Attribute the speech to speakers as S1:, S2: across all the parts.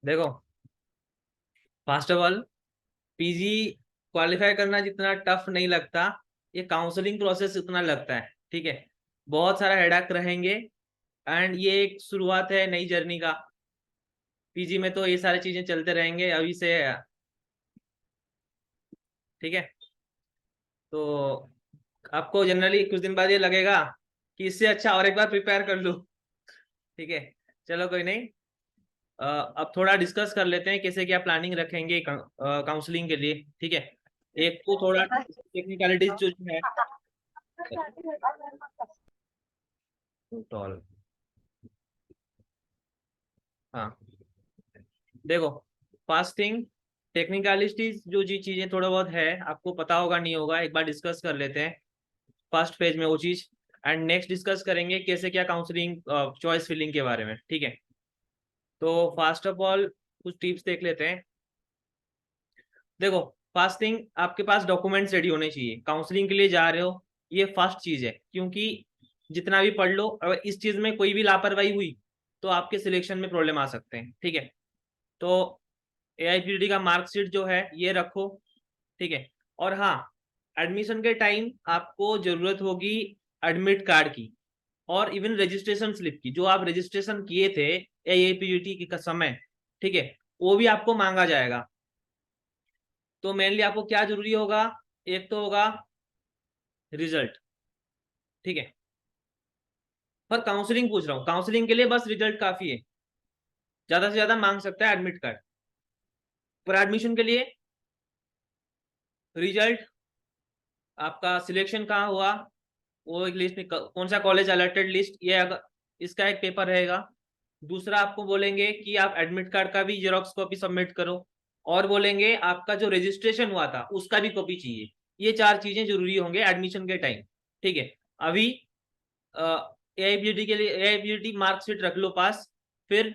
S1: देखो, first of all, PG qualify करना जितना टफ नहीं लगता, ये काउंसलिंग प्रोसेस उतना लगता है। ठीक है, बहुत सारा हेडक रहेंगे, एंड ये एक शुरुआत है नई जर्नी का। पीजी में तो ये सारी चीजें चलते रहेंगे अभी से। ठीक है, तो आपको जनरली कुछ दिन बाद ये लगेगा कि इससे अच्छा और एक बार प्रिपेयर कर लूं। ठीक है, चलो कोई नहीं। अब थोड़ा डिस्कस कर लेते हैं कैसे क्या प्लानिंग रखेंगे काउंसलिंग के लिए। ठीक है, एक तो थोड़ा टेक्निकलिटीज जो है। टॉल, हाँ, देखो, फर्स्ट थिंग, टेक्निकलिटीज जो जी चीजें थोड़ा बहुत है, आपको पता होगा नहीं होगा, एक बार डिस्कस कर लेते हैं फर्स्ट फेज में वो चीज। एंड नेक्स्ट डिस्कस करेंगे कैसे क्या काउंसलिंग चॉइस फिलिंग के बारे में। ठीक है, तो फर्स्ट ऑफ ऑल कुछ टिप्स देख लेते हैं। देखो, फर्स्ट थिंग, आपके पास डॉक्यूमेंट्स रेडी होने चाहिए। काउंसलिंग के लिए जा रहे हो, ये फर्स्ट चीज है, क्योंकि जितना भी पढ़ लो, अगर इस चीज में कोई भी लापरवाही हुई तो आपके सिलेक्शन में प्रॉब्लम आ सकते हैं। ठीक है, तो एआईपीडी का मार्कशीट जो है ये रखो। ठीक है, और हाँ, एडमिशन के टाइम आपको जरूरत होगी एडमिट कार्ड की, और इवन रजिस्ट्रेशन स्लिप की, जो आप रजिस्ट्रेशन किए थे एआईपीडी का समय। ठीक है, वो भी आपको मांगा जाएगा। तो मेनली आपको क्या जरूरी होगा, एक तो होगा रिजल्ट। ठीक है, पर काउंसलिंग पूछ रहा हूँ, काउंसलिंग के लिए बस रिजल्ट काफी है, ज्यादा से ज्यादा मांग सकता है एडमिट कार्ड। पर एडमिशन के लिए रिजल्ट, आपका सिलेक्शन कहाँ हुआ, वो एक लिस्ट में कौन सा कॉलेज अलर्टेड लिस्ट, ये अगर इसका एक पेपर रहेगा। दूसरा, आपको बोलेंगे कि आप एडमिट कार्ड का भी जेरोक्स कॉपी सबमिट करो, और बोलेंगे आपका जो रजिस्ट्रेशन हुआ था उसका भी कॉपी चाहिए। ये चार चीजें जरूरी होंगे एडमिशन के टाइम। ठीक है, अभी एआईबीटी के लिए एआईबीटी मार्कशीट रख लो पास। फिर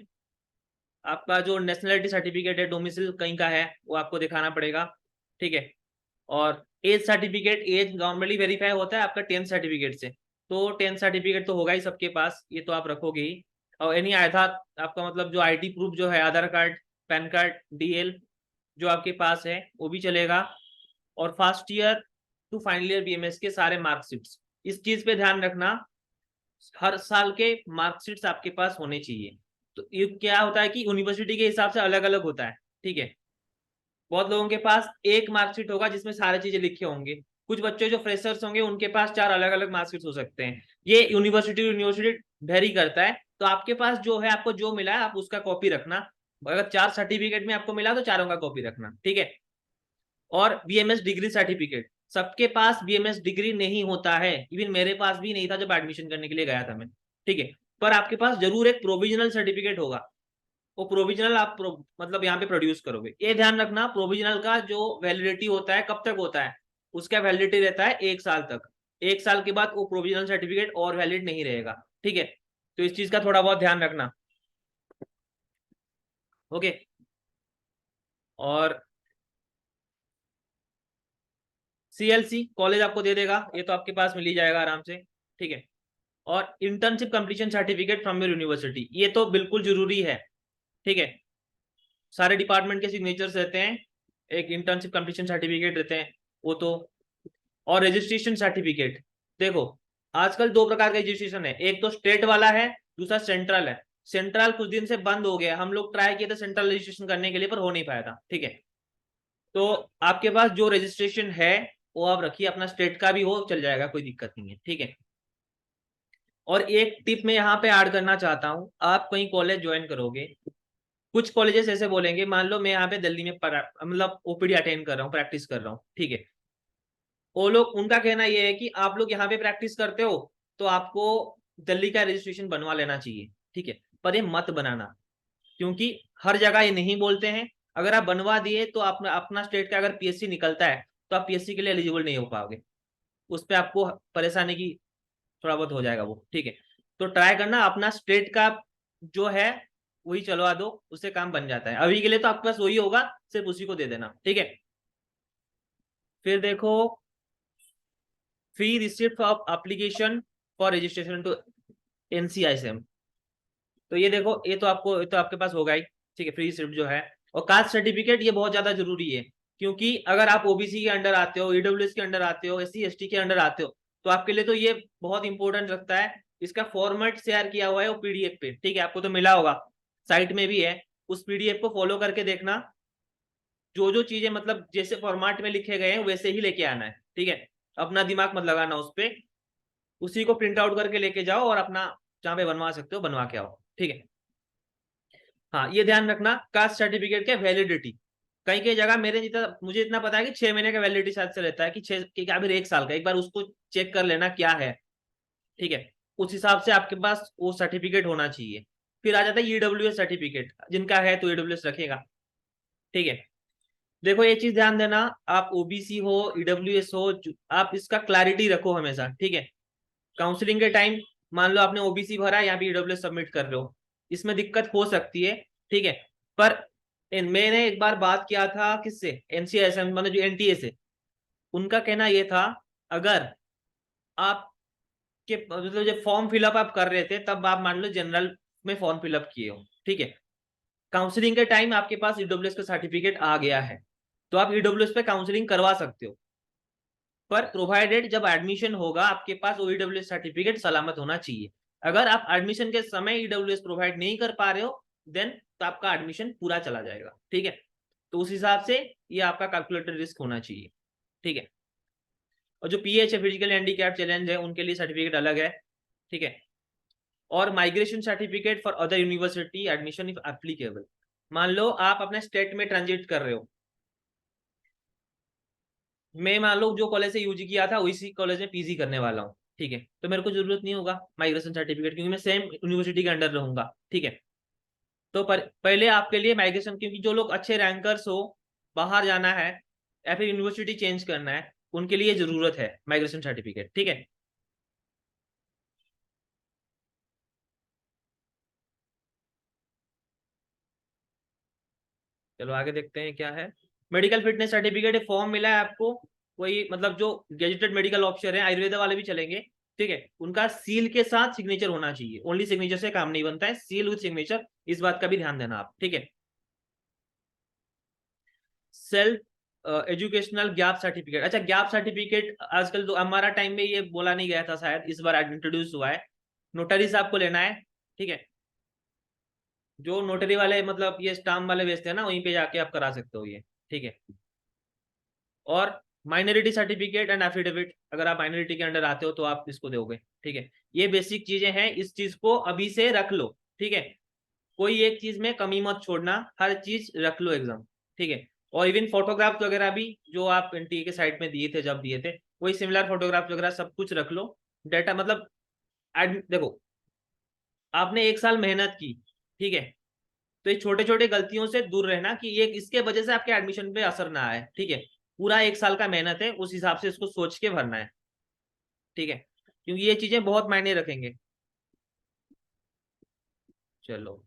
S1: आपका जो नेशनलिटी सर्टिफिकेट है, डोमिसाइल कहीं का है, वो आपको दिखाना पड़ेगा। ठीक है, और age certificate, age normally verify होता है आपका 10th सर्टिफिकेट से, तो 10th सर्टिफिकेट तो होगा ही सबके पास, ये तो आप रखोगे ही। और एनी आधार, आपका मतलब जो आईडी प्रूफ जो है, Aadhaar card, PAN card, DL, जो आपके पास है वो भी चलेगा। और first year to final year BMS के सारे मार्कशीट्स, इस चीज पे ध्यान रखना, हर साल के मार्कशीट्स आपके पास होने चाहिए। तो ये क्या होता है कि यूनिवर्सिटी के हिसाब से अलग अलग होता है। ठीक है, बहुत लोगों के पास एक मार्कशीट होगा जिसमें सारी चीजें लिखे होंगे, कुछ बच्चे जो फ्रेशर्स होंगे उनके पास चार अलग अलग मार्कशीट हो सकते हैं। ये यूनिवर्सिटी यूनिवर्सिटी वेरी करता है। तो आपके पास जो है, आपको जो मिला है आप उसका कॉपी रखना। अगर चार सर्टिफिकेट में आपको मिला तो चारों का कॉपी रखना। ठीक है, और बीएमएस डिग्री सर्टिफिकेट, सबके पास बीएमएस डिग्री नहीं होता है, इवन मेरे पास भी नहीं था जब एडमिशन करने के लिए गया था मैं। ठीक है, पर आपके पास जरूर एक प्रोविजनल सर्टिफिकेट होगा, वो प्रोविजनल आप मतलब यहाँ पे प्रोड्यूस करोगे। ये ध्यान रखना, प्रोविजनल का जो वैलिडिटी होता है कब तक होता है, उसका वैलिडिटी रहता है 1 साल तक। 1 साल के बाद वो प्रोविजनल सर्टिफिकेट और वैलिड नहीं रहेगा। ठीक है, तो इस चीज का थोड़ा बहुत ध्यान रखना। ओके, और सीएलसी कॉलेज आपको दे देगा, ये तो आपके पास मिल ही जाएगा आराम से। ठीक है, और internship completion certificate from your university, ये तो बिल्कुल जरूरी है। ठीक है, सारे डिपार्टमेंट के सिग्नेचर्स रहते हैं, एक इंटर्नशिप कंप्लीशन सर्टिफिकेट रहते हैं वो तो। और रजिस्ट्रेशन सर्टिफिकेट, देखो, आजकल दो प्रकार का रजिस्ट्रेशन है, एक तो स्टेट वाला है, दूसरा सेंट्रल है। सेंट्रल कुछ दिन से बंद हो गया, हम लोग ट्राई किए थे सेंट्रल रजिस्ट्रेशन करने के लिए पर हो नहीं पाया था। ठीक है, तो आपके पास जो रजिस्ट्रेशन है वो आप रखिए, अपना स्टेट का भी हो चल जाएगा, कोई दिक्कत नहीं है। ठीक है, और एक टिप मैं यहाँ पे ऐड करना चाहता हूँ, आप कहीं कॉलेज ज्वाइन करोगे, कुछ कॉलेजेस ऐसे बोलेंगे, मान लो मैं यहाँ पे दिल्ली में मतलब ओपीडी अटेंड कर रहा हूँ, प्रैक्टिस कर रहा हूँ। ठीक है, वो लोग, उनका कहना ये है कि आप लोग यहाँ पे प्रैक्टिस करते हो तो आपको दिल्ली का रजिस्ट्रेशन बनवा लेना चाहिए। ठीक है, पर ये मत बनाना, क्योंकि हर जगह ये नहीं बोलते हैं। अगर आप बनवा दिए तो आप अपना स्टेट का अगर पीएससी निकलता है तो आप पीएससी के लिए एलिजिबल नहीं हो पाओगे, उस पर आपको परेशानी की थोड़ा बहुत हो जाएगा वो। ठीक है, तो ट्राई करना अपना स्टेट का जो है वही चलवा दो, उससे काम बन जाता है। अभी के लिए तो आपके पास वही होगा, सिर्फ उसी को दे देना। ठीक है, फिर देखो, fee receipt of application for registration to NCISM, तो ये देखो, ये तो आपको, ये तो आपके पास होगा ही। ठीक है, फ्री शिफ्ट जो है। और कास्ट सर्टिफिकेट ये बहुत ज्यादा जरूरी है, क्योंकि अगर आप ओबीसी के अंडर आते हो, ईडब्ल्यूएस के अंडर आते हो, एससी एसटी के अंडर आते हो, तो आपके लिए तो ये बहुत इंपॉर्टेंट रखता है। इसका फॉर्मेट शेयर किया हुआ है वो पीडीएफ पे, ठीक है, आपको तो मिला होगा, साइट में भी है, उस पीडीएफ को फॉलो करके देखना। जो जो चीजें मतलब जैसे फॉर्मेट में लिखे गए हैं वैसे ही लेके आना है, ठीक है, अपना दिमाग मत लगाना उस पे, उसी को प्रिंट आउट करके लेके जाओ और अपना जहाँ पे बनवा सकते हो बनवा के आओ, ठीक है। हाँ, ये ध्यान रखना कास्ट सर्टिफिकेट के वैलिडिटी, कहीं कहीं जगह मेरे जितना मुझे इतना पता है कि 6 महीने का वैलिडिटी शायद से रहता है, कि 6 कि क्या फिर 1 साल का, एक बार उसको चेक कर लेना क्या है, ठीक है, उस हिसाब से आपके पास वो सर्टिफिकेट होना चाहिए। फिर आ जाता है ईडब्ल्यूएस सर्टिफिकेट, जिनका है तो ईडब्ल्यूएस रखेगा, ठीक है। देखो ये चीज ध्यान देना, आप ओबीसी हो, ईडब्ल्यूएस हो, आप इसका क्लैरिटी रखो हमेशा, ठीक है। काउंसलिंग के टाइम मान लो आपने ओबीसी भरा, यहाँ पे ईडब्ल्यूएस सबमिट कर रहे हो, इसमें दिक्कत हो सकती है, ठीक है। पर मैंने एक बार बात किया था किससे, एनसीएसएम मतलब जो एनटीए से, उनका कहना ये था, अगर आपके मतलब जब फॉर्म फिलअप आप कर रहे थे तब आप मान लो जनरल में फॉर्म फिलअप किए हो, ठीक है, काउंसलिंग के टाइम आपके पास ईडब्ल्यूएस का सर्टिफिकेट आ गया है, तो आप ईडब्ल्यूएस पे काउंसलिंग करवा सकते हो, पर प्रोवाइडेड जब एडमिशन होगा आपके पास ईडब्ल्यूएस सर्टिफिकेट सलामत होना चाहिए। अगर आप एडमिशन के समय ईडब्ल्यूएस प्रोवाइड नहीं कर पा रहे हो, देन तो आपका एडमिशन पूरा चला जाएगा, ठीक है। तो उस हिसाब से ये आपका कैलकुलेटेड रिस्क होना चाहिए, ठीक है। और जो पीएच है, फिजिकल हैंडीकैप चैलेंज है, उनके लिए सर्टिफिकेट अलग है, ठीक है। और migration certificate for other university admission if applicable, मान लो आप अपने स्टेट में ट्रांजिट कर रहे हो, मैं मान लो जो कॉलेज से यूजी किया था उसी कॉलेज में पीजी करने वाला हूँ, ठीक है, तो मेरे को जरूरत नहीं होगा माइग्रेशन सर्टिफिकेट, क्योंकि मैं सेम यूनिवर्सिटी के अंडर रहूंगा, ठीक है। तो पहले आपके लिए माइग्रेशन, क्योंकि जो लोग अच्छे रैंकर्स हो, बाहर जाना है या फिर यूनिवर्सिटी चेंज करना है, उनके लिए जरूरत है माइग्रेशन सर्टिफिकेट, ठीक है। चलो आगे देखते हैं क्या है। मेडिकल फिटनेस सर्टिफिकेट फॉर्म मिला है आपको, वही मतलब जो गेजेटेड मेडिकल ऑफिसर है, आयुर्वेदा वाले भी चलेंगे, ठीक है, उनका सील के साथ सिग्नेचर होना चाहिए, ओनली सिग्नेचर से काम नहीं बनता है, सील विद सिग्नेचर, इस बात का भी ध्यान देना आप, ठीक है। सेल्फ एजुकेशनल गैप सर्टिफिकेट, अच्छा गैप सर्टिफिकेट आजकल तो हमारा टाइम में ये बोला नहीं गया था, शायद इस बार इंट्रोड्यूस हुआ है, नोटरी से आपको लेना है, ठीक है, जो नोटरी वाले मतलब ये स्टाम्प वाले बेचते हैं ना, वहीं पे जाके आप करा सकते हो ये, ठीक है। और माइनॉरिटी सर्टिफिकेट एंड एफिडेविट, अगर आप माइनॉरिटी के अंडर आते हो तो आप इसको दोगे, ठीक है। ये बेसिक चीजें हैं, इस चीज को अभी से रख लो, ठीक है, कोई एक चीज में कमी मत छोड़ना, हर चीज रख लो एकदम, ठीक है। और इवन फोटोग्राफ्स वगैरह भी जो आप एनटीए के साइट में दिए थे जब दिए थे, वही सिमिलर फोटोग्राफ्स वगैरह सब कुछ रख लो, डाटा मतलब देखो आपने 1 साल मेहनत की, ठीक है, तो ये छोटे छोटे गलतियों से दूर रहना कि ये इसके वजह से आपके एडमिशन पे असर ना आए, ठीक है। पूरा 1 साल का मेहनत है, उस हिसाब से इसको सोच के भरना है, ठीक है, क्योंकि ये चीजें बहुत मायने रखेंगे। चलो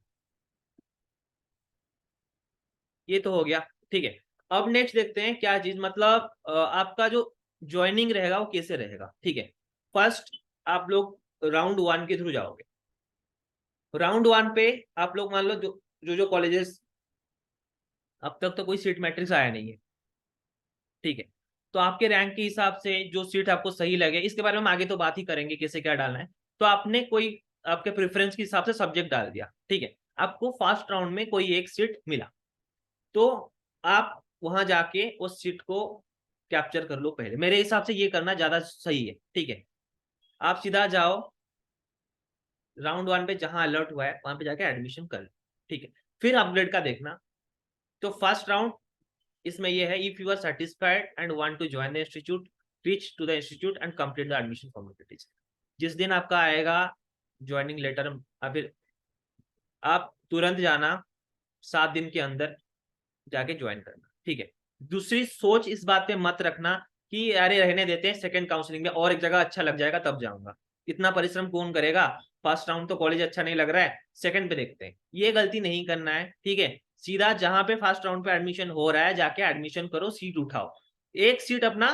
S1: ये तो हो गया, ठीक है। अब नेक्स्ट देखते हैं क्या चीज, मतलब आपका जो ज्वाइनिंग रहेगा वो कैसे रहेगा, ठीक है। फर्स्ट आप लोग राउंड 1 के थ्रू जाओगे, राउंड 1 पे आप लोग मान लो जो जो जो कॉलेजेस, अब तक तो कोई सीट मैट्रिक्स आया नहीं है, ठीक है, तो आपके रैंक के हिसाब से जो सीट आपको सही लगे, इसके बारे में हम आगे तो बात ही करेंगे कैसे क्या डालना है, तो आपने कोई आपके प्रेफरेंस के हिसाब से सब्जेक्ट डाल दिया, ठीक है, आपको फर्स्ट राउंड में कोई एक सीट मिला, तो आप वहां जाके उस सीट को कैप्चर कर लो पहले, मेरे हिसाब से ये करना ज्यादा सही है, ठीक है। आप सीधा जाओ राउंड 1 पे जहां अलर्ट हुआ है वहां पे जाके एडमिशन कर लो, ठीक है। फिर अपग्रेड का देखना, तो फर्स्ट राउंड इसमें ये है, if you are satisfied and want to join the institute, reach to the institute and complete the admission formalities, जिस दिन आपका आएगा ज्वाइनिंग लेटर, फिर आप तुरंत जाना, 7 दिन के अंदर जाके ज्वाइन करना, ठीक है। दूसरी सोच इस बात पे मत रखना कि अरे रहने देते हैं सेकंड काउंसलिंग में और एक जगह अच्छा लग जाएगा तब जाऊंगा, इतना परिश्रम कौन करेगा, फर्स्ट राउंड तो कॉलेज अच्छा नहीं लग रहा है, सेकंड पे देखते हैं, ये गलती नहीं करना है, ठीक है। सीधा जहां पे फर्स्ट राउंड पे एडमिशन हो रहा है जाके एडमिशन करो, सीट उठाओ, एक सीट अपना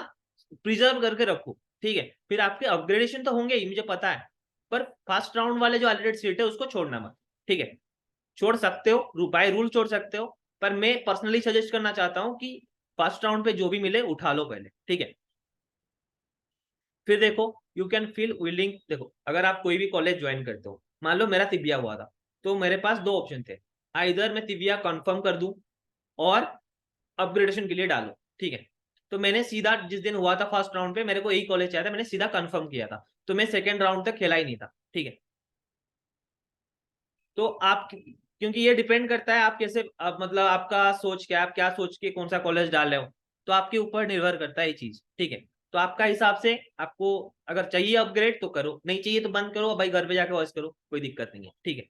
S1: प्रिजर्व करके रखो, ठीक है। फिर आपके अपग्रेडेशन तो होंगे ही मुझे पता है, पर फर्स्ट राउंड वाले जो ऑलरेडी सीट है उसको छोड़ना मत, ठीक है। छोड़ सकते हो, बाय रूल छोड़ सकते हो, पर मैं पर्सनली सजेस्ट करना चाहता हूँ कि फर्स्ट राउंड पे जो भी मिले उठा लो पहले, ठीक है। फिर देखो, यू कैन फील विलिंग। देखो, अगर आप कोई भी कॉलेज ज्वाइन करते हो, मान लो मेरा तिबिया हुआ था, तो मेरे पास दो ऑप्शन थे, इधर मैं तिबिया कंफर्म कर दूं और अपग्रेडेशन के लिए डालूं, ठीक है। तो मैंने सीधा जिस दिन हुआ था फर्स्ट राउंड पे, मेरे को यही कॉलेज चाहिए था, मैंने सीधा कंफर्म किया था, तो मैं सेकेंड राउंड तक खेला ही नहीं था, ठीक है। तो आप, क्योंकि ये डिपेंड करता है आप कैसे, आप मतलब आपका सोच क्या, आप क्या सोच के कौन सा कॉलेज डाल रहे हो, तो आपके ऊपर निर्भर करता है ये चीज, ठीक है। तो आपका हिसाब से आपको अगर चाहिए अपग्रेड तो करो, नहीं चाहिए तो बंद करो भाई, घर पे जाके वॉइस करो, कोई दिक्कत नहीं है, ठीक है।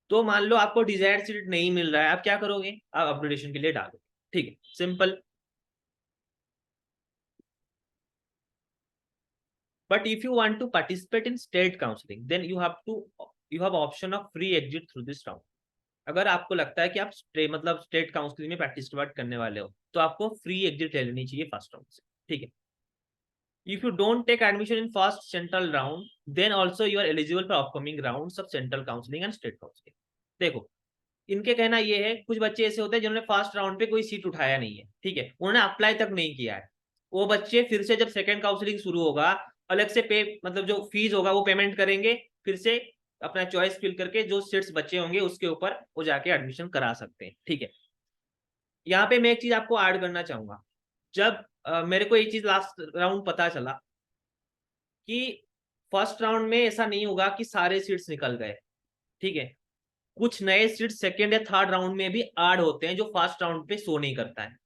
S1: तो मान लो आपको डिजायर्ड सीट नहीं मिल रहा है, आप क्या करोगे, आप अपग्रेडेशन के लिए डालोगे, ठीक है, simple. But if you want to participate in state counseling, then you have option of free exit through this round. अगर आपको लगता है कि आप मतलब स्टेट काउंसलिंग में पार्टिसिपेट करने वाले हो, तो आपको फ्री एग्जिट ले लेनी चाहिए फर्स्ट राउंड से, ठीक है। If you don't take admission in first central round, then also you are eligible for upcoming round of central counselling and state counselling. देखो, इनके कहना ये है, कुछ बच्चे ऐसे होते हैं जिन्होंने फर्स्ट राउंड पे कोई सीट उठाया नहीं है, ठीक है, उन्होंने अप्लाई तक नहीं किया है, वो बच्चे फिर से जब सेकंड काउंसलिंग शुरू होगा, अलग से पे मतलब जो फीस होगा वो पेमेंट करेंगे, फिर से अपना चॉइस फिल करके जो सीट्स बच्चे होंगे उसके ऊपर वो जाके एडमिशन करा सकते हैं, ठीक है। यहाँ पे मैं एक चीज आपको ऐड करना चाहूंगा। जब मेरे को एक चीज लास्ट राउंड पता चला कि फर्स्ट राउंड में ऐसा नहीं होगा कि सारे सीट्स निकल गए, ठीक है। कुछ नए सीट्स सेकेंड या थर्ड राउंड में भी ऐड होते हैं जो फर्स्ट राउंड पे शो नहीं करता है,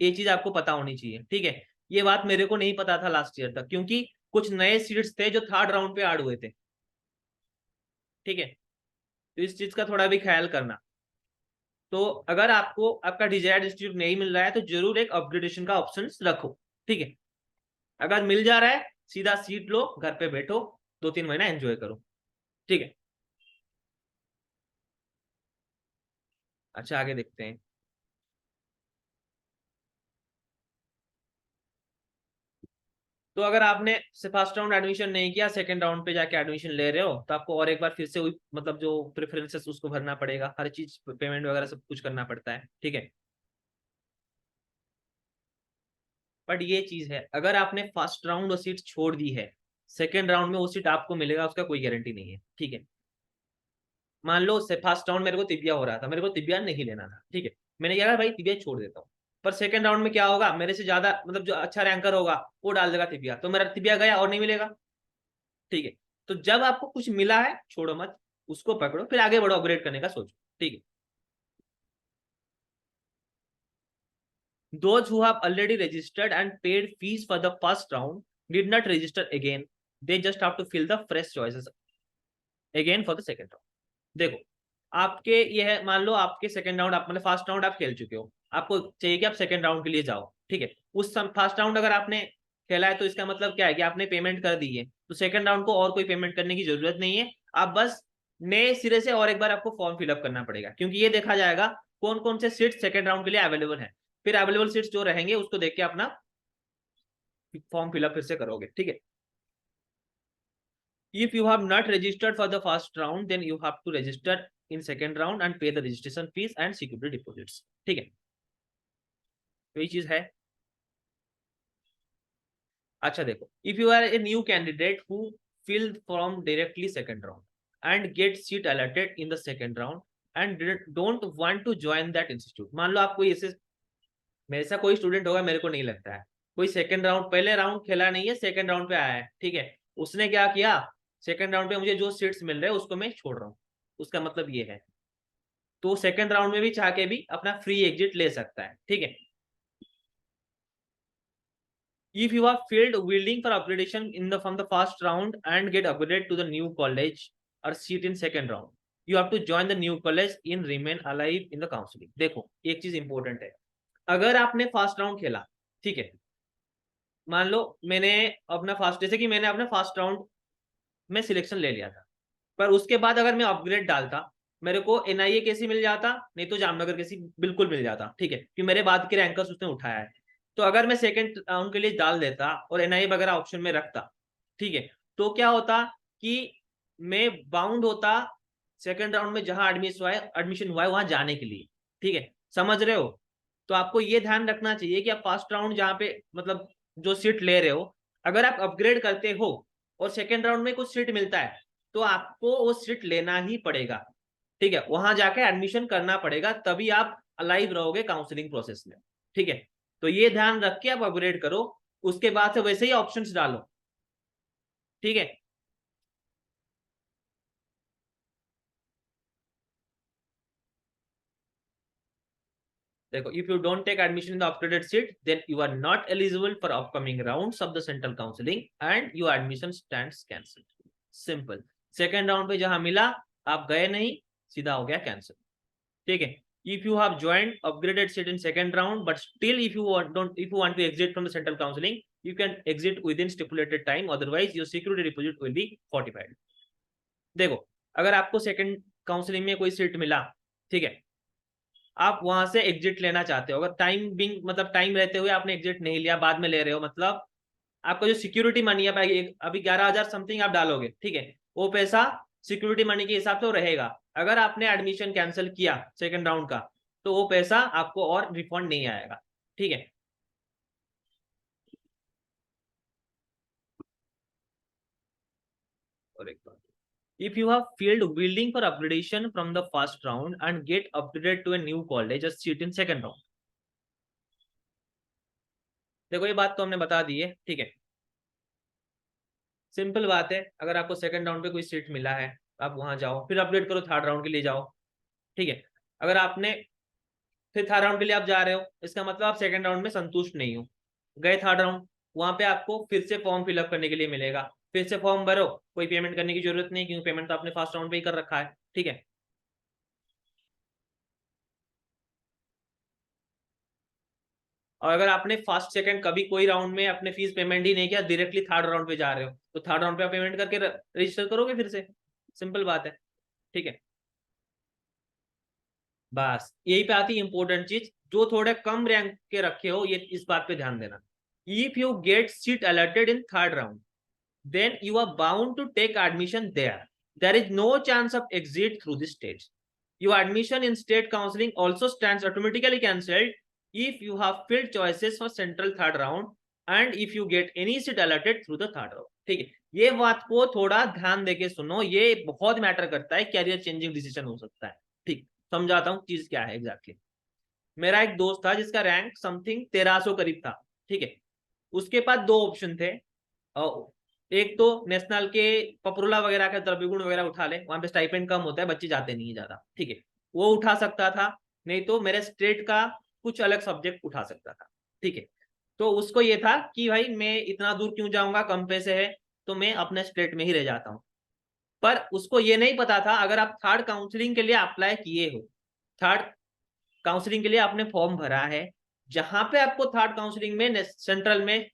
S1: ये चीज आपको पता होनी चाहिए, ठीक है। ये बात मेरे को नहीं पता था लास्ट ईयर तक, क्योंकि कुछ नए सीट्स थे जो थर्ड राउंड पे ऐड हुए थे, ठीक है। तो इस चीज का थोड़ा भी ख्याल करना। तो अगर आपको आपका डिजायर्ड इंस्टीट्यूट नहीं मिल रहा है, तो जरूर एक अपग्रेडेशन का ऑप्शन रखो, ठीक है। अगर मिल जा रहा है, सीधा सीट लो, घर पे बैठो, 2-3 महीना एंजॉय करो, ठीक है। अच्छा, आगे देखते हैं। तो अगर आपने से फर्स्ट राउंड एडमिशन नहीं किया, सेकंड राउंड पे जाके एडमिशन ले रहे हो, तो आपको और एक बार फिर से वही मतलब जो प्रेफरेंसेस उसको भरना पड़ेगा, हर चीज पेमेंट वगैरह सब कुछ करना पड़ता है, ठीक है। बट ये चीज है, अगर आपने फर्स्ट राउंड वो सीट छोड़ दी है, सेकेंड राउंड में वो सीट आपको मिलेगा, उसका कोई गारंटी नहीं है, ठीक है। मान लो से फर्स्ट राउंड मेरे को तिबिया हो रहा था, मेरे को तिबिया नहीं लेना था, ठीक है, मैंने कहा भाई तिबिया छोड़ देता हूँ। पर सेकंड राउंड में क्या होगा, मेरे से ज्यादा मतलब जो अच्छा रैंकर होगा वो डाल देगा तिबिया, तो मेरा तिबिया गया और नहीं मिलेगा, ठीक है। तो जब आपको कुछ मिला है, छोड़ो मत, उसको पकड़ो, फिर आगे बढ़ो, अपग्रेड करने का सोचो, ठीक है। Those who have already registered and paid fees for the first round did not register again. They just have to fill the fresh choices again for the second round. देखो, आपके ये है, मान लो आपके सेकंड राउंड, आप मतलब first round आप खेल चुके हो, आपको चाहिए कि आप सेकंड राउंड के लिए जाओ, ठीक है। उस फर्स्ट राउंड अगर आपने खेला है, तो इसका मतलब क्या है कि आपने पेमेंट कर दी है, तो सेकंड राउंड को और कोई पेमेंट करने की जरूरत नहीं है। आप बस नए सिरे से और एक बार आपको फॉर्म फिलअप करना पड़ेगा, क्योंकि ये देखा जाएगा कौन कौन से सीट सेकंड राउंड के लिए अवेलेबल है, फिर अवेलेबल सीट्स जो रहेंगे उसको देख के अपना फॉर्म फिलअप फिर से करोगे, ठीक है। If you have not registered for the first round, then you have to register in second round and pay the registration fees and security deposits, ठीक है। तो ये चीज है। अच्छा देखो, if you are a new candidate who filled from directly second round and get seat allotted in the second round and don't want to join that institute, मान लो आप कोई ऐसे, मेरे से कोई स्टूडेंट होगा, मेरे को नहीं लगता है, कोई सेकंड राउंड, पहले राउंड खेला नहीं है, सेकंड राउंड पे आया है, ठीक है। उसने क्या किया, सेकंड राउंड पे मुझे जो सीट्स मिल रहे हैं उसको मैं छोड़ रहा हूँ, उसका मतलब ये है, तो सेकंड राउंड में भी चाह के भी अपना फ्री एग्जिट ले सकता है, ठीक है। If you are failed willing for upgradation in the from the first round and get upgraded to the new college or seat in second round, you have to join the new college in remain alive in the counseling। देखो, एक चीज important है, अगर आपने first round खेला, ठीक है, मान लो मैंने अपना फर्स्ट, जैसे कि मैंने अपना फर्स्ट राउंड में सिलेक्शन ले लिया था, पर उसके बाद अगर मैं अपग्रेड डालता, मेरे को एनआईए कैसी मिल जाता, नहीं तो जामनगर कैसी बिल्कुल मिल जाता, ठीक है, क्योंकि मेरे बाद के रैंकर्स उसने उठाया है। तो अगर मैं सेकंड राउंड के लिए डाल देता और एनआईए वगैरह ऑप्शन में रखता, ठीक है, तो क्या होता कि मैं बाउंड होता सेकंड राउंड में जहां एडमिशन हुआ है वहां जाने के लिए, ठीक है, समझ रहे हो? तो आपको ये ध्यान रखना चाहिए कि आप फर्स्ट राउंड जहाँ पे मतलब जो सीट ले रहे हो, अगर आप अपग्रेड करते हो और सेकेंड राउंड में कुछ सीट मिलता है तो आपको वो सीट लेना ही पड़ेगा, ठीक है, वहां जाके एडमिशन करना पड़ेगा, तभी आप अलाइव रहोगे काउंसलिंग प्रोसेस में, ठीक है। तो ये ध्यान रख के आप अपग्रेड करो, उसके बाद से वैसे ही ऑप्शंस डालो, ठीक है। देखो, if you don't take admission in the upgraded seat, then you are not eligible for upcoming rounds of the central counseling and your admission stands cancelled. Simple. Second round पे जहां मिला आप गए नहीं, सीधा हो गया कैंसिल, ठीक है। If you have joined upgraded seat in second round, but still if you want to exit from the central counseling, you can exit within stipulated time. Otherwise, your security deposit will be fortified. देखो, अगर आपको second counselling में कोई seat मिला, ठीक है, आप वहां से एग्जिट लेना चाहते हो, अगर टाइम बिंग मतलब टाइम रहते हुए आपने एग्जिट नहीं लिया, बाद में ले रहे हो, मतलब आपका जो सिक्योरिटी मनी है अभी 11,000 समथिंग आप डालोगे, ठीक है, वो पैसा सिक्योरिटी मनी के हिसाब से वो रहेगा। अगर आपने एडमिशन कैंसिल किया सेकंड राउंड का, तो वो पैसा आपको और रिफंड नहीं आएगा, ठीक है। और एक बात, if you have failed willing for upgradation from the first round and get upgraded to a new college, just sit in second round। देखो, ये बात तो हमने बता दी है, ठीक है, सिंपल बात है। अगर आपको सेकंड राउंड पे कोई सीट मिला है, आप वहां जाओ, फिर अपडेट करो, थर्ड राउंड के लिए जाओ, ठीक है। अगर आपने फिर थर्ड राउंड के लिए आप जा रहे हो, इसका मतलब आप सेकंड राउंड में संतुष्ट नहीं हो, गए थर्ड राउंड, वहां पे आपको फिर से फॉर्म फिलअप करने के लिए मिलेगा, फिर से फॉर्म भरो, कोई पेमेंट करने की जरूरत नहीं, क्योंकि पेमेंट तो आपने फर्स्ट राउंड पे ही कर रखा है, ठीक है। और अगर आपने फर्स्ट सेकंड कभी कोई राउंड में अपने फीस पेमेंट ही नहीं किया, डायरेक्टली थर्ड राउंड पे जा रहे हो, तो थर्ड राउंड पे आप पेमेंट करके रजिस्टर करोगे फिर से, सिंपल बात है, ठीक है। बस यही पे आती है इंपॉर्टेंट चीज, जो थोड़े कम रैंक के रखे हो, ये इस बात पे ध्यान देना। If you get seat allotted in third round, then you are bound to take admission there. There is no chance of exit through this stage. Your admission in state counseling also stands automatically cancelled if you have filled choices for central third round and if you get any seat allotted through the third round. ठीक है, ये बात को थोड़ा ध्यान देके सुनो, ये बहुत मैटर करता है, कैरियर चेंजिंग डिसीजन हो सकता है, ठीक। समझाता हूँ चीज क्या है एग्जैक्टली। मेरा एक दोस्त था जिसका रैंक समथिंग 1300 करीब था, ठीक है, उसके पास दो ऑप्शन थे। एक तो नेशनल के पपरूला वगैरह का द्रव्यगुण वगैरह उठा ले, वहां पे स्टाइपेंड कम होता है, बच्चे जाते नहीं है ज्यादा, ठीक है, वो उठा सकता था, नहीं तो मेरे स्टेट का कुछ अलग सब्जेक्ट उठा सकता था, ठीक है। तो उसको ये था कि भाई मैं इतना दूर क्यों जाऊंगा, कम पैसे है, तो मैं अपने स्टेट में ही रह जाता हूँ। पर उसको ये नहीं पता था, अगर आप थर्ड काउंसलिंग के लिए अप्लाई किए हो, थर्ड काउंसलिंग के लिए आपने फॉर्म भरा है, जहां पे आपको थर्ड काउंसलिंग में सेंट्रल में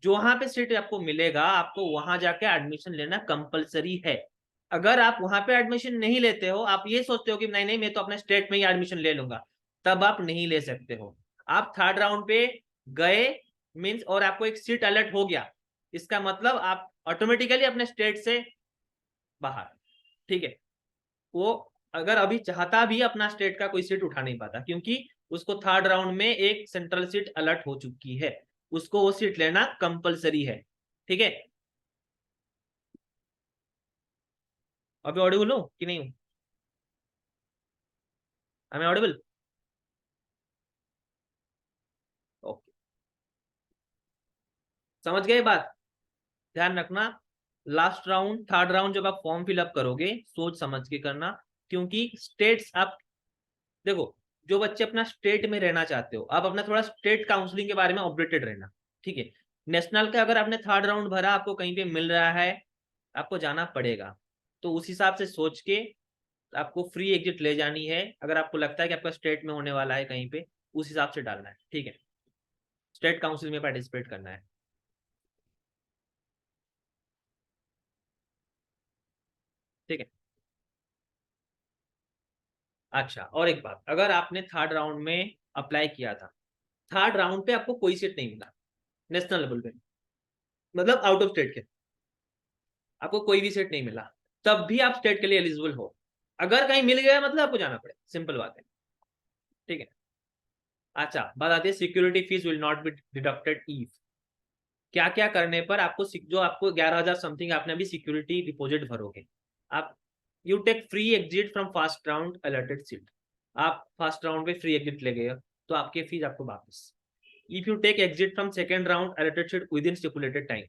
S1: जो वहां पे सीट आपको मिलेगा, आपको वहां जाके एडमिशन लेना कंपलसरी है। अगर आप वहां पे एडमिशन नहीं लेते हो, आप ये सोचते हो कि नहीं नहीं मैं तो अपने स्टेट में ही एडमिशन ले लूंगा, तब आप नहीं ले सकते हो। आप थर्ड राउंड पे गए मीन्स और आपको एक सीट अलर्ट हो गया, इसका मतलब आप ऑटोमेटिकली अपने स्टेट से बाहर, ठीक है। वो अगर अभी चाहता भी अपना स्टेट का कोई सीट उठा नहीं पाता, क्योंकि उसको थर्ड राउंड में एक सेंट्रल सीट अलर्ट हो चुकी है, उसको वो सीट लेना कंपलसरी है, ठीक है। अभी ऑडिबल हूँ कि नहीं हूँ? हमें ऑडिबल? ओके, समझ गए बात? ध्यान रखना, लास्ट राउंड थर्ड राउंड जब आप फॉर्म फिलअप करोगे, सोच समझ के करना, क्योंकि स्टेट्स आप देखो, जो बच्चे अपना स्टेट में रहना चाहते हो, आप अपना थोड़ा स्टेट काउंसलिंग के बारे में अपडेटेड रहना, ठीक है। नेशनल का अगर आपने थर्ड राउंड भरा, आपको कहीं पे मिल रहा है, आपको जाना पड़ेगा, तो उस हिसाब से सोच के आपको फ्री एग्जिट ले जानी है। अगर आपको लगता है कि आपका स्टेट में होने वाला है कहीं पे, उस हिसाब से डालना है, ठीक है, स्टेट काउंसिल में पार्टिसिपेट करना है, ठीक है। अच्छा, और एक बात, अगर आपने थर्ड राउंड में अप्लाई किया था, थर्ड राउंड पे आपको कोई सीट नहीं मिला नेशनल लेवल पे, मतलब आउट ऑफ स्टेट के, आपको कोई भी सीट नहीं मिला, तब भी आप स्टेट के लिए एलिजिबल हो। अगर कहीं मिल गया मतलब आपको जाना पड़ेगा, सिंपल बात है, ठीक है। अच्छा, बात आती है security fees will not be deducted if, क्या क्या करने पर आपको जो आपको 11,000 समथिंग आपने अभी सिक्योरिटी डिपॉजिट भरोगे आप। You take free exit from first round allotted seat, आप फर्स्ट राउंड में फ्री एग्जिट ले गए तो आपके फीस आपको वापस। If you take exit from second round allotted seat within stipulated time,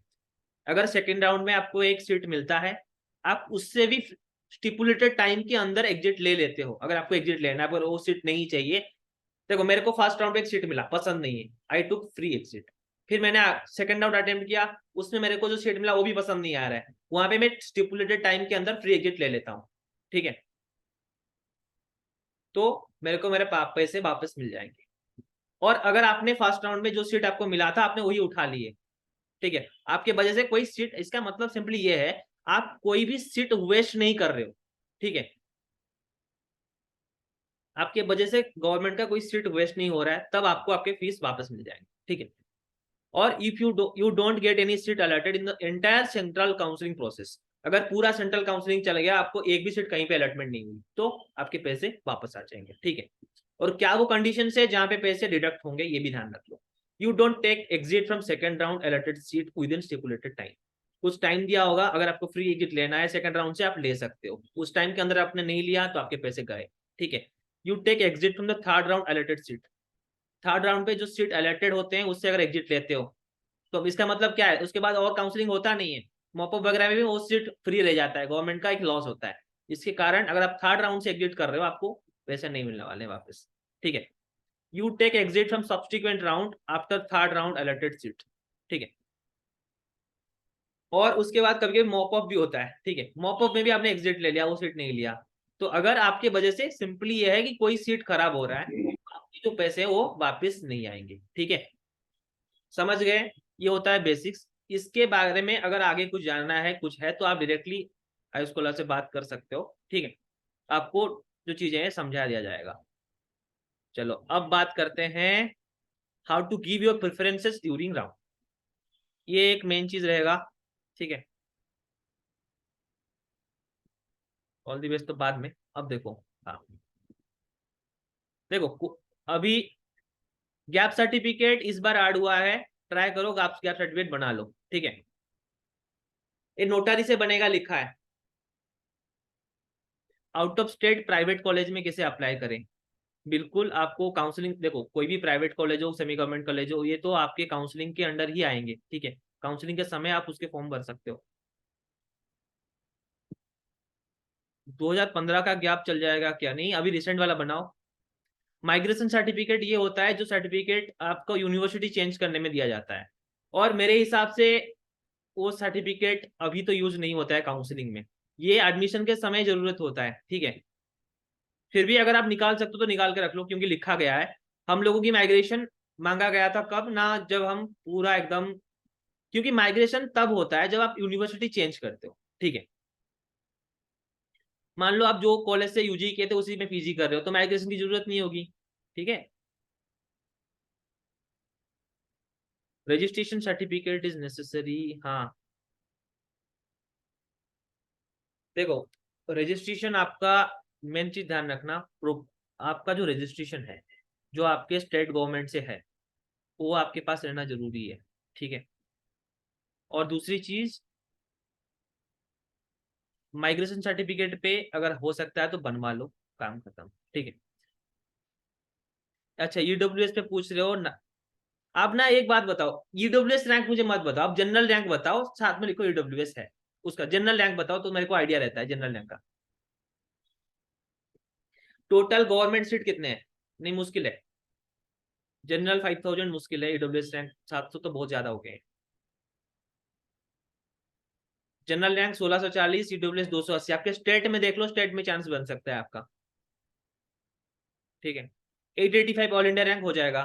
S1: अगर सेकंड राउंड में आपको एक सीट मिलता है, आप उससे भी स्टिपुलेटेड टाइम के अंदर एग्जिट ले लेते हो। अगर आपको एग्जिट लेना है अगर वो सीट नहीं चाहिए, देखो मेरे को फर्स्ट राउंड में एक सीट मिला, पसंद नहीं है, आई टुक फ्री एग्जिट। फिर मैंने सेकंड राउंड अटेम्प्ट किया, उसमें मेरे को जो सीट मिला वो भी पसंद नहीं आ रहा है, वहां पे मैं स्टिपुलेटेड टाइम के अंदर फ्री एग्जिट ले लेता हूँ, ठीक है। तो मेरे को मेरे पैसे वापस मिल जाएंगे। और अगर आपने फर्स्ट राउंड में जो सीट आपको मिला था आपने वही उठा ली है, ठीक है, आपके वजह से कोई सीट, इसका मतलब सिंपली ये है आप कोई भी सीट वेस्ट नहीं कर रहे हो, ठीक है। आपके वजह से गवर्नमेंट का कोई सीट वेस्ट नहीं हो रहा है, तब आपको आपके फीस वापस मिल जाएंगे, ठीक है। और if you don't get any seat allotted in the entire central counselling process, अगर पूरा सेंट्रल काउंसलिंग चल गया आपको एक भी सीट कहीं पे अलॉटमेंट नहीं हुई तो आपके पैसे वापस आ जाएंगे, ठीक है। और क्या वो कंडीशन है जहां पे पैसे डिडक्ट होंगे ये भी ध्यान रख लो। You don't take exit from second round allotted seat within stipulated time, कुछ टाइम दिया होगा, अगर आपको फ्री एग्जिट लेना है सेकंड राउंड से आप ले सकते हो, उस टाइम के अंदर आपने नहीं लिया तो आपके पैसे गए, ठीक है। You take exit from the third round allotted seat, third round पे जो सीट अलॉटेड होते हैं उससे अगर एग्जिट लेते हो तो अब इसका मतलब क्या है, उसके बाद और काउंसलिंग होता नहीं है, मॉपअप वगैरह में भी वो सीट फ्री रह जाता है, गवर्नमेंट का एक लॉस होता है। इसके कारण अगर आप थर्ड राउंड से एग्जिट कर रहे हो आपको पैसे नहीं मिलने वाले वापस, ठीक है। You take exit from subsequent round after third round allotted seat, ठीक है। और उसके बाद कभी कभी मॉपअप भी होता है, ठीक है, मॉपअप में भी आपने एग्जिट ले लिया वो सीट नहीं लिया, तो अगर आपके वजह से सिंपली ये है कि कोई सीट खराब हो रहा है, आपके जो पैसे हैं वो वापस नहीं आएंगे, ठीक है। समझ गए, ये होता है बेसिक्स। इसके बारे में अगर आगे कुछ जानना है कुछ है तो आप डायरेक्टली आई स्कॉलर से बात कर सकते हो, ठीक है, आपको जो चीजें हैं समझा दिया जाएगा। चलो अब बात करते हैं how to give your preferences during round, ये एक मेन चीज रहेगा, ठीक है। ऑल दी बेस्ट तो बाद में, अब देखो, हाँ देखो अभी गैप सर्टिफिकेट इस बार ऐड हुआ है, ट्राई करो गैप सर्टिफिकेट बना लो, ठीक है। ये नोटारी से बनेगा लिखा है। Out of state private college में कैसे अप्लाई करें, बिल्कुल आपको काउंसलिंग, देखो कोई भी प्राइवेट कॉलेज हो सेमी गवर्नमेंट कॉलेज हो ये तो आपके काउंसलिंग के अंडर ही आएंगे, ठीक है, काउंसलिंग के समय आप उसके फॉर्म भर सकते हो। 2015 का गैप चल जाएगा क्या, नहीं अभी रिसेंट वाला बनाओ। माइग्रेशन सर्टिफिकेट ये होता है जो सर्टिफिकेट आपको यूनिवर्सिटी चेंज करने में दिया जाता है, और मेरे हिसाब से वो सर्टिफिकेट अभी तो यूज नहीं होता है काउंसलिंग में, ये एडमिशन के समय जरूरत होता है, ठीक है। फिर भी अगर आप निकाल सकते हो तो निकाल के रख लो, क्योंकि लिखा गया है हम लोगों की माइग्रेशन मांगा गया था कब ना, जब हम पूरा एकदम, क्योंकि माइग्रेशन तब होता है जब आप यूनिवर्सिटी चेंज करते हो, ठीक है। मान लो आप जो कॉलेज से यूजी किए थे उसी में पीजी कर रहे हो तो माइग्रेशन की जरूरत नहीं होगी, ठीक है। रजिस्ट्रेशन सर्टिफिकेट इज नेसेसरी, हाँ देखो रजिस्ट्रेशन आपका मेन चीज ध्यान रखना, आपका जो रजिस्ट्रेशन है जो आपके स्टेट गवर्नमेंट से है वो आपके पास रहना जरूरी है, ठीक है। और दूसरी चीज माइग्रेशन सर्टिफिकेट पे अगर हो सकता है तो बनवा लो, काम खत्म, ठीक है। अच्छा ईडब्ल्यूएस पे पूछ रहे हो ना, आप ना एक बात बताओ, ईडब्ल्यूएस रैंक मुझे मत बताओ, आप जनरल रैंक बताओ साथ में लिखो ईडब्ल्यूएस है, उसका जनरल रैंक बताओ तो मेरे को आइडिया रहता है जनरल रैंक का। टोटल गवर्नमेंट सीट कितने हैं, नहीं मुश्किल है, जनरल 5,000 मुश्किल है, ईडब्ल्यूएस रैंक 700 तो बहुत ज्यादा हो गए। जनरल रैंक 1640, ईडब्ल्यूएस 280, आपके स्टेट में देख लो, स्टेट में चांस बन सकता है आपका, ठीक है। 885 ऑल इंडिया रैंक हो जाएगा,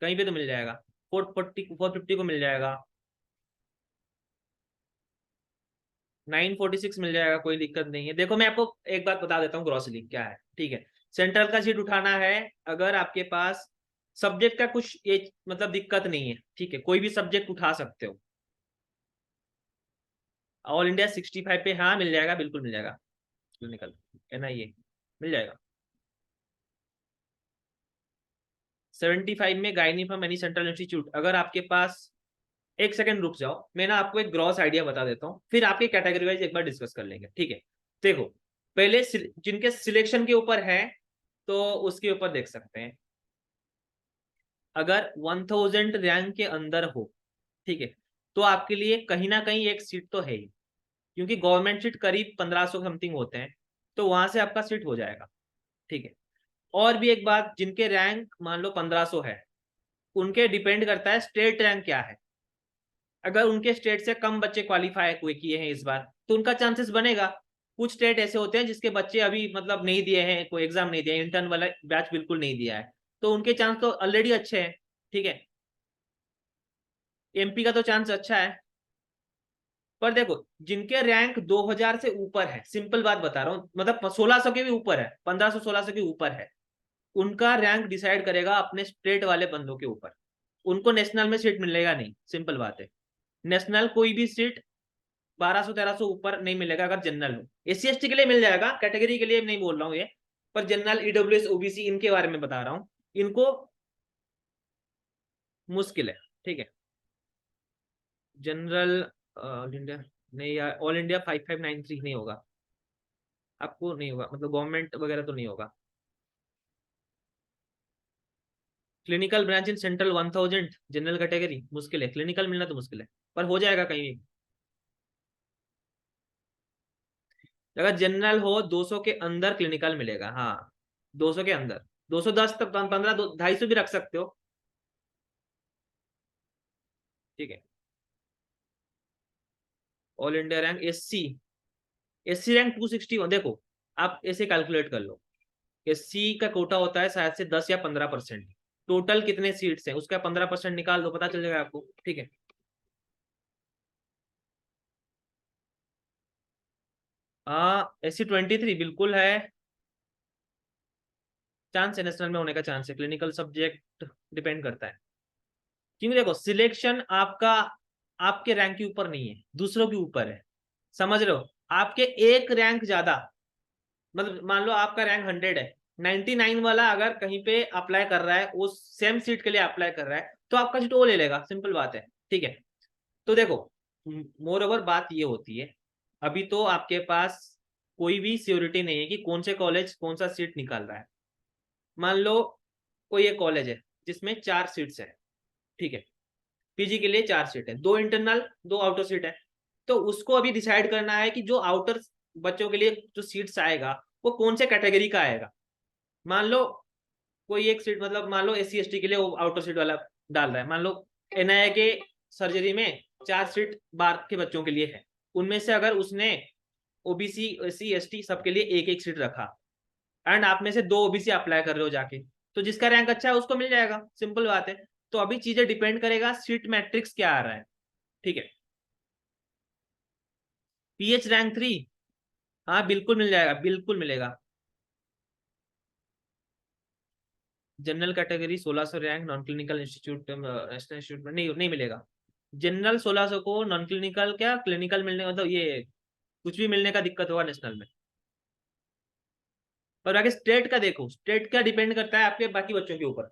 S1: कहीं पे तो मिल जाएगा, 450 को मिल जाएगा, 946 मिल जाएगा, कोई दिक्कत नहीं है। देखो मैं आपको एक बात बता देता हूँ ग्रॉसली क्या है, ठीक है। सेंट्रल का सीट उठाना है अगर आपके पास सब्जेक्ट का कुछ ये मतलब दिक्कत नहीं है, ठीक है, कोई भी सब्जेक्ट उठा सकते हो, ऑल इंडिया 65 पे हाँ मिल जाएगा, बिल्कुल मिल जाएगा। क्लिनिकल NIA मिल जाएगा। 75 में gynae from any central institute. अगर आपके पास, एक सेकंड रुक जाओ, मैं ना आपको एक ग्रॉस आइडिया बता देता हूँ, फिर आपकी कैटेगरी वाइज एक बार डिस्कस कर लेंगे, ठीक है। देखो, पहले जिनके सिलेक्शन के ऊपर है तो उसके ऊपर देख सकते हैं। अगर 1000 रैंक के अंदर हो, ठीक है, तो आपके लिए कहीं ना कहीं एक सीट तो है ही, क्योंकि गवर्नमेंट सीट करीब 1500 समथिंग होते हैं, तो वहां से आपका सीट हो जाएगा, ठीक है। और भी एक बात, जिनके रैंक मान लो 1500 है, उनके डिपेंड करता है स्टेट रैंक क्या है। अगर उनके स्टेट से कम बच्चे क्वालिफाई हुए किए हैं इस बार, तो उनका चांसेस बनेगा। कुछ स्टेट ऐसे होते हैं जिसके बच्चे अभी मतलब नहीं दिए हैं, कोई एग्जाम नहीं दिया, इंटर्न वाला बैच बिल्कुल नहीं दिया है, तो उनके चांस तो ऑलरेडी अच्छे हैं, ठीक है। MP का तो चांस अच्छा है। पर देखो, जिनके रैंक 2000 से ऊपर है, सिंपल बात बता रहा हूँ, मतलब 1600 के भी ऊपर है, 1500 1600 के ऊपर है, उनका रैंक डिसाइड करेगा अपने स्टेट वाले बंदों के ऊपर। उनको नेशनल में सीट मिलेगा नहीं, सिंपल बात है। नेशनल कोई भी सीट 1200 1300 ऊपर नहीं मिलेगा अगर जनरल हो। SC ST के लिए मिल जाएगा, कैटेगरी के लिए नहीं बोल रहा हूँ ये। पर जनरल EWS OBC इनके बारे में बता रहा हूँ, इनको मुश्किल है, ठीक है। जनरल ऑल इंडिया नहीं, यार ऑल इंडिया 5593 नहीं होगा, आपको नहीं होगा, मतलब गवर्नमेंट वगैरह तो नहीं होगा। Clinical branch in central 1000 general category मुश्किल है, क्लिनिकल मिलना तो मुश्किल है, पर हो जाएगा कहीं भी। अगर जनरल हो 200 के अंदर क्लिनिकल मिलेगा, हाँ 200 के अंदर, 210 तक, 15 250 भी रख सकते हो, ठीक है। All India rank SC rank 261। देखो, आप ऐसे कैलकुलेट कर लो, SC का कोटा होता है शायद से 10 या 15%। टोटल कितने सीट्स हैं उसका 15% निकाल दो, पता चल जाएगा आपको, ठीक है। हाँ SC 23 बिल्कुल है, चांस है नेशनल में होने का, चांस है, क्लिनिकल सब्जेक्ट डिपेंड करता है। क्योंकि देखो, सिलेक्शन आपका आपके रैंक के ऊपर नहीं है, दूसरों के ऊपर है, समझ रहे हो। आपके एक रैंक ज्यादा, मतलब मान लो आपका रैंक 100 है, 99 वाला अगर कहीं पे अप्लाई कर रहा है, उस सेम सीट के लिए अप्लाई कर रहा है, तो आपका सीट वो ले लेगा, सिंपल बात है, ठीक है। तो देखो, मोर ओवर बात ये होती है, अभी तो आपके पास कोई भी श्योरिटी नहीं है कि कौन से कॉलेज कौन सा सीट निकाल रहा है। मान लो कोई एक कॉलेज है जिसमें 4 सीट्स है, ठीक है, PG के लिए 4 सीट है, 2 इंटरनल 2 आउटर सीट है, तो उसको अभी डिसाइड करना है कि जो आउटर बच्चों के लिए जो सीट्स आएगा वो कौन से कैटेगरी का आएगा। मान लो कोई एक सीट, मतलब मान लो SC ST के लिए वो आउटर सीट वाला डाल रहा है, मान लो NIA के सर्जरी में 4 सीट बार के बच्चों के लिए है, उनमें से अगर उसने OBC SC ST सबके लिए एक एक सीट रखा, एंड आप में से 2 OBC अप्लाई कर रहे हो जाके, तो जिसका रैंक अच्छा है उसको मिल जाएगा, सिंपल बात है। तो अभी चीजें डिपेंड करेगा सीट मैट्रिक्स क्या आ रहा है, ठीक है। PH रैंक 3, हाँ बिल्कुल मिल जाएगा, बिल्कुल मिलेगा। General category 1600 rank, non clinical institute national institute में नहीं मिलेगा। जनरल 1600 को, नॉन क्लिनिकल क्या क्लिनिकल मिलने, मतलब ये कुछ भी मिलने का दिक्कत होगा नेशनल में। और आगे स्टेट का देखो, स्टेट का डिपेंड करता है आपके बाकी बच्चों के ऊपर।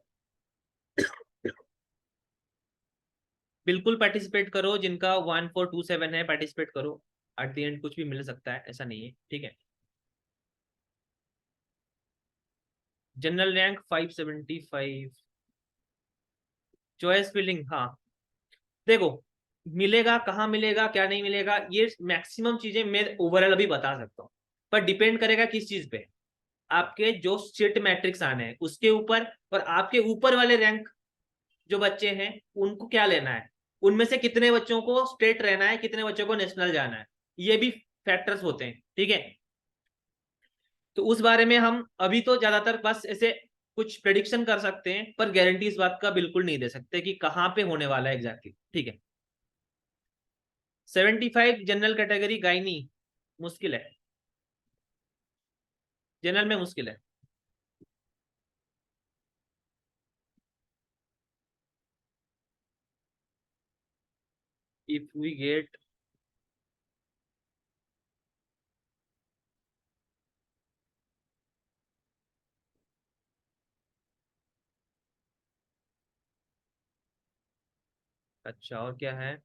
S1: बिल्कुल पार्टिसिपेट करो, जिनका 1427 है पार्टिसिपेट करो, एट द एंड कुछ भी मिल सकता है, ऐसा नहीं है, ठीक है। जनरल रैंक 575, चॉइस फिलिंग, हाँ देखो, मिलेगा कहाँ मिलेगा क्या नहीं मिलेगा, ये मैक्सिमम चीजें मैं ओवरऑल अभी बता सकता हूँ, पर डिपेंड करेगा किस चीज पे, आपके जो सीट मैट्रिक्स आने हैं उसके ऊपर, और आपके ऊपर वाले रैंक जो बच्चे हैं उनको क्या लेना है, उनमें से कितने बच्चों को स्टेट रहना है, कितने बच्चों को नेशनल जाना है, ये भी फैक्टर्स होते हैं, ठीक है। तो उस बारे में हम अभी तो ज्यादातर बस ऐसे कुछ प्रेडिक्शन कर सकते हैं, पर गारंटी इस बात का बिल्कुल नहीं दे सकते कि कहाँ पे होने वाला है एग्जैक्टली, ठीक है। 75 जनरल कैटेगरी गायनी मुश्किल है, जनरल में मुश्किल है। इफ वी गेट अच्छा, और क्या है?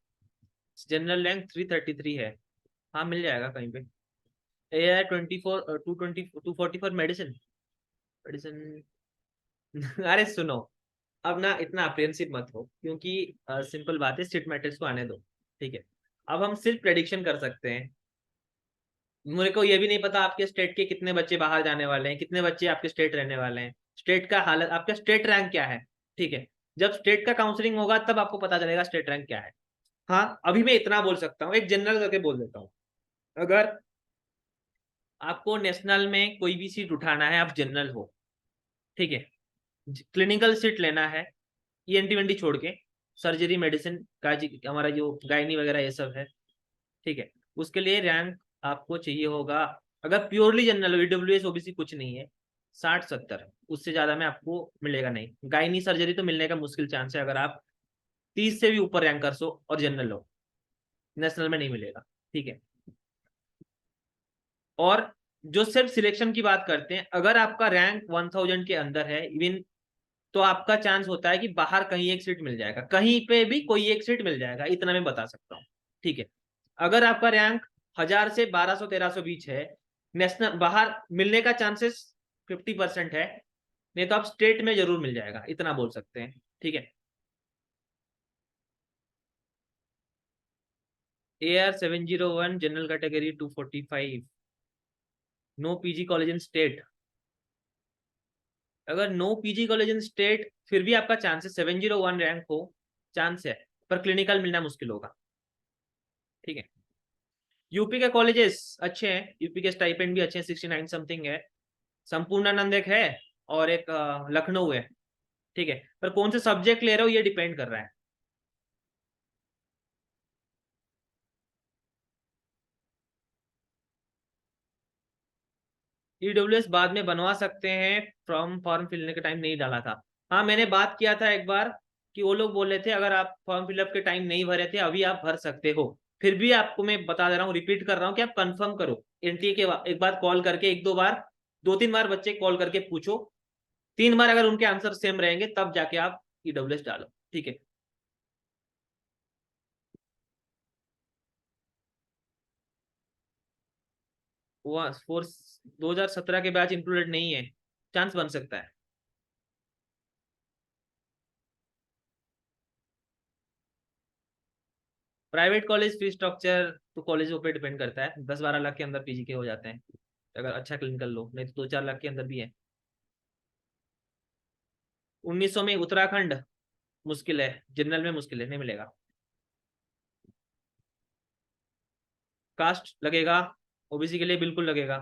S1: जनरल रैंक 333 है। हाँ, मिल जाएगा कहीं पे। ए 24 244 मेडिसिन। मेडिसिन अरे सुनो, अब ना इतना अप्रियनसिव मत हो, क्योंकि सिंपल बात है, स्टेट मैटर्स को आने दो। ठीक है, अब हम सिर्फ प्रेडिक्शन कर सकते हैं। मेरे को ये भी नहीं पता आपके स्टेट के कितने बच्चे बाहर जाने वाले हैं, कितने बच्चे आपके स्टेट रहने वाले हैं, स्टेट का हालत, आपका स्टेट रैंक क्या है। ठीक है, जब स्टेट का काउंसलिंग होगा तब आपको पता चलेगा स्टेट रैंक क्या है। हाँ, अभी मैं इतना बोल सकता हूँ, एक जनरल करके बोल देता हूँ। अगर आपको नेशनल में कोई भी सीट उठाना है, आप जनरल हो, ठीक है, क्लिनिकल सीट लेना है, ईएनटी वेंटी छोड़ के, सर्जरी, मेडिसिन का हमारा जो गायनी वगैरह ये सब है, ठीक है, उसके लिए रैंक आपको चाहिए होगा। अगर प्योरली जनरल, ईडब्ल्यूएस ओबीसी कुछ नहीं है, 60-70, उससे ज्यादा में आपको मिलेगा नहीं। गायनी सर्जरी तो मिलने का मुश्किल चांस है, अगर आप 30 से भी ऊपर रैंकर्स हो और जनरल हो, नेशनल में नहीं मिलेगा। ठीक है, और जो सिर्फ सिलेक्शन की बात करते हैं, अगर आपका रैंक 1000 के अंदर है इवन, तो आपका चांस होता है कि बाहर कहीं एक सीट मिल जाएगा, कहीं पे भी कोई एक सीट मिल जाएगा, इतना मैं बता सकता हूँ। ठीक है, अगर आपका रैंक 1000 से 1200-1300 बीच है, नेशनल बाहर मिलने का चांसेस 50% है, नहीं तो आप स्टेट में जरूर मिल जाएगा, इतना बोल सकते हैं। ठीक है, AR 701 general category 245, no PG college in state. अगर no PG college in state, फिर भी आपका चांस है, 701 रैंक हो, चांस है, पर क्लिनिकल मिलना मुश्किल होगा। ठीक है, यूपी के कॉलेजेस अच्छे हैं, यूपी के स्टाइपेंड भी अच्छे हैं, 69 समथिंग है। संपूर्णानंद एक है, और एक लखनऊ है। ठीक है, पर कौन से सब्जेक्ट ले रहे हो ये डिपेंड कर रहा है। ईडब्ल्यूएस बाद में बनवा सकते हैं, फॉर्म फिलने के टाइम नहीं डाला था। हाँ, मैंने बात किया था एक बार, कि वो लोग बोल रहे थे अगर आप फॉर्म फिलअप के टाइम नहीं भरे थे, अभी आप भर सकते हो। फिर भी आपको मैं बता दे रहा हूँ, रिपीट कर रहा हूँ, कि आप कंफर्म करो एनटीए के एक बार कॉल करके, एक दो बार, 2-3 बार बच्चे कॉल करके पूछो, 3 बार अगर उनके आंसर सेम रहेंगे तब जाके आप ईडब्ल्यूएस डालो। ठीक है, वो फोर्स 2017 के बैच इंक्लूडेड नहीं है, चांस बन सकता है। प्राइवेट कॉलेज फीस स्ट्रक्चर तो कॉलेजों पे डिपेंड करता है, 10-12 लाख के अंदर पीजी के हो जाते हैं, अगर अच्छा क्लिनिकल लो, नहीं तो 2-4 लाख के अंदर भी है। 1900 में उत्तराखंड मुश्किल है, जनरल में मुश्किल है, नहीं मिलेगा। कास्ट लगेगा, ओबीसी के लिए बिल्कुल लगेगा।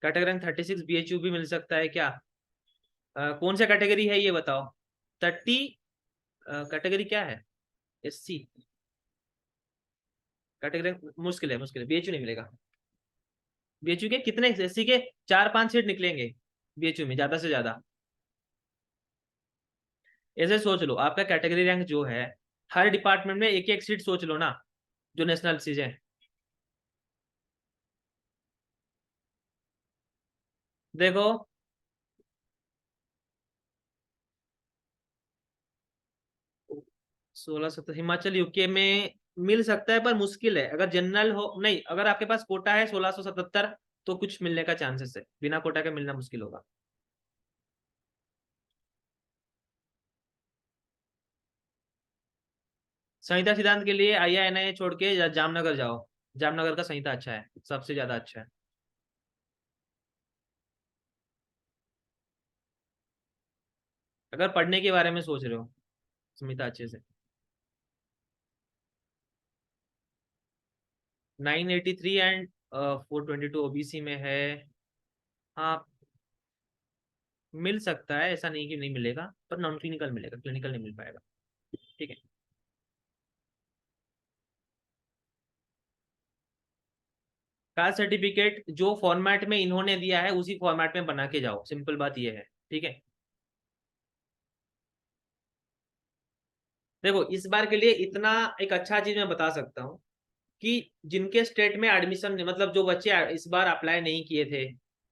S1: कैटेगरी रैंक 36 बीएचयू भी मिल सकता है क्या? कौन सा कैटेगरी है ये बताओ। 30 कैटेगरी क्या है? एससी कैटेगरी मुश्किल है, मुश्किल है, बीएचयू नहीं मिलेगा। बीएचयू के कितने, एससी के 4-5 सीट निकलेंगे बीएचयू में ज्यादा से ज्यादा। ऐसे सोच लो, आपका कैटेगरी रैंक जो है, हर डिपार्टमेंट में एक एक सीट सोच लो ना, जो नेशनल चीजें। देखो, 16-17 हिमाचल यूके में मिल सकता है, पर मुश्किल है, अगर जनरल हो, नहीं, अगर आपके पास कोटा है 1677, तो कुछ मिलने का चांसेस है, बिना कोटा के मिलना मुश्किल होगा। संहिता सिद्धांत के लिए IINI छोड़ के जामनगर जाओ, जामनगर का संहिता अच्छा है, सबसे ज्यादा अच्छा है। अगर पढ़ने के बारे में सोच रहे हो, संहिता अच्छे से। 983 एंड 422 ओबीसी में है। हाँ, मिल सकता है, ऐसा नहीं कि नहीं मिलेगा, पर नॉन क्लिनिकल मिलेगा, क्लिनिकल नहीं मिल पाएगा। ठीक है, कास्ट सर्टिफिकेट जो फॉर्मेट में इन्होंने दिया है उसी फॉर्मेट में बना के जाओ, सिंपल बात ये है। ठीक है, देखो, इस बार के लिए इतना एक अच्छा चीज मैं बता सकता हूँ, कि जिनके स्टेट में एडमिशन, मतलब जो बच्चे इस बार अप्लाई नहीं किए थे,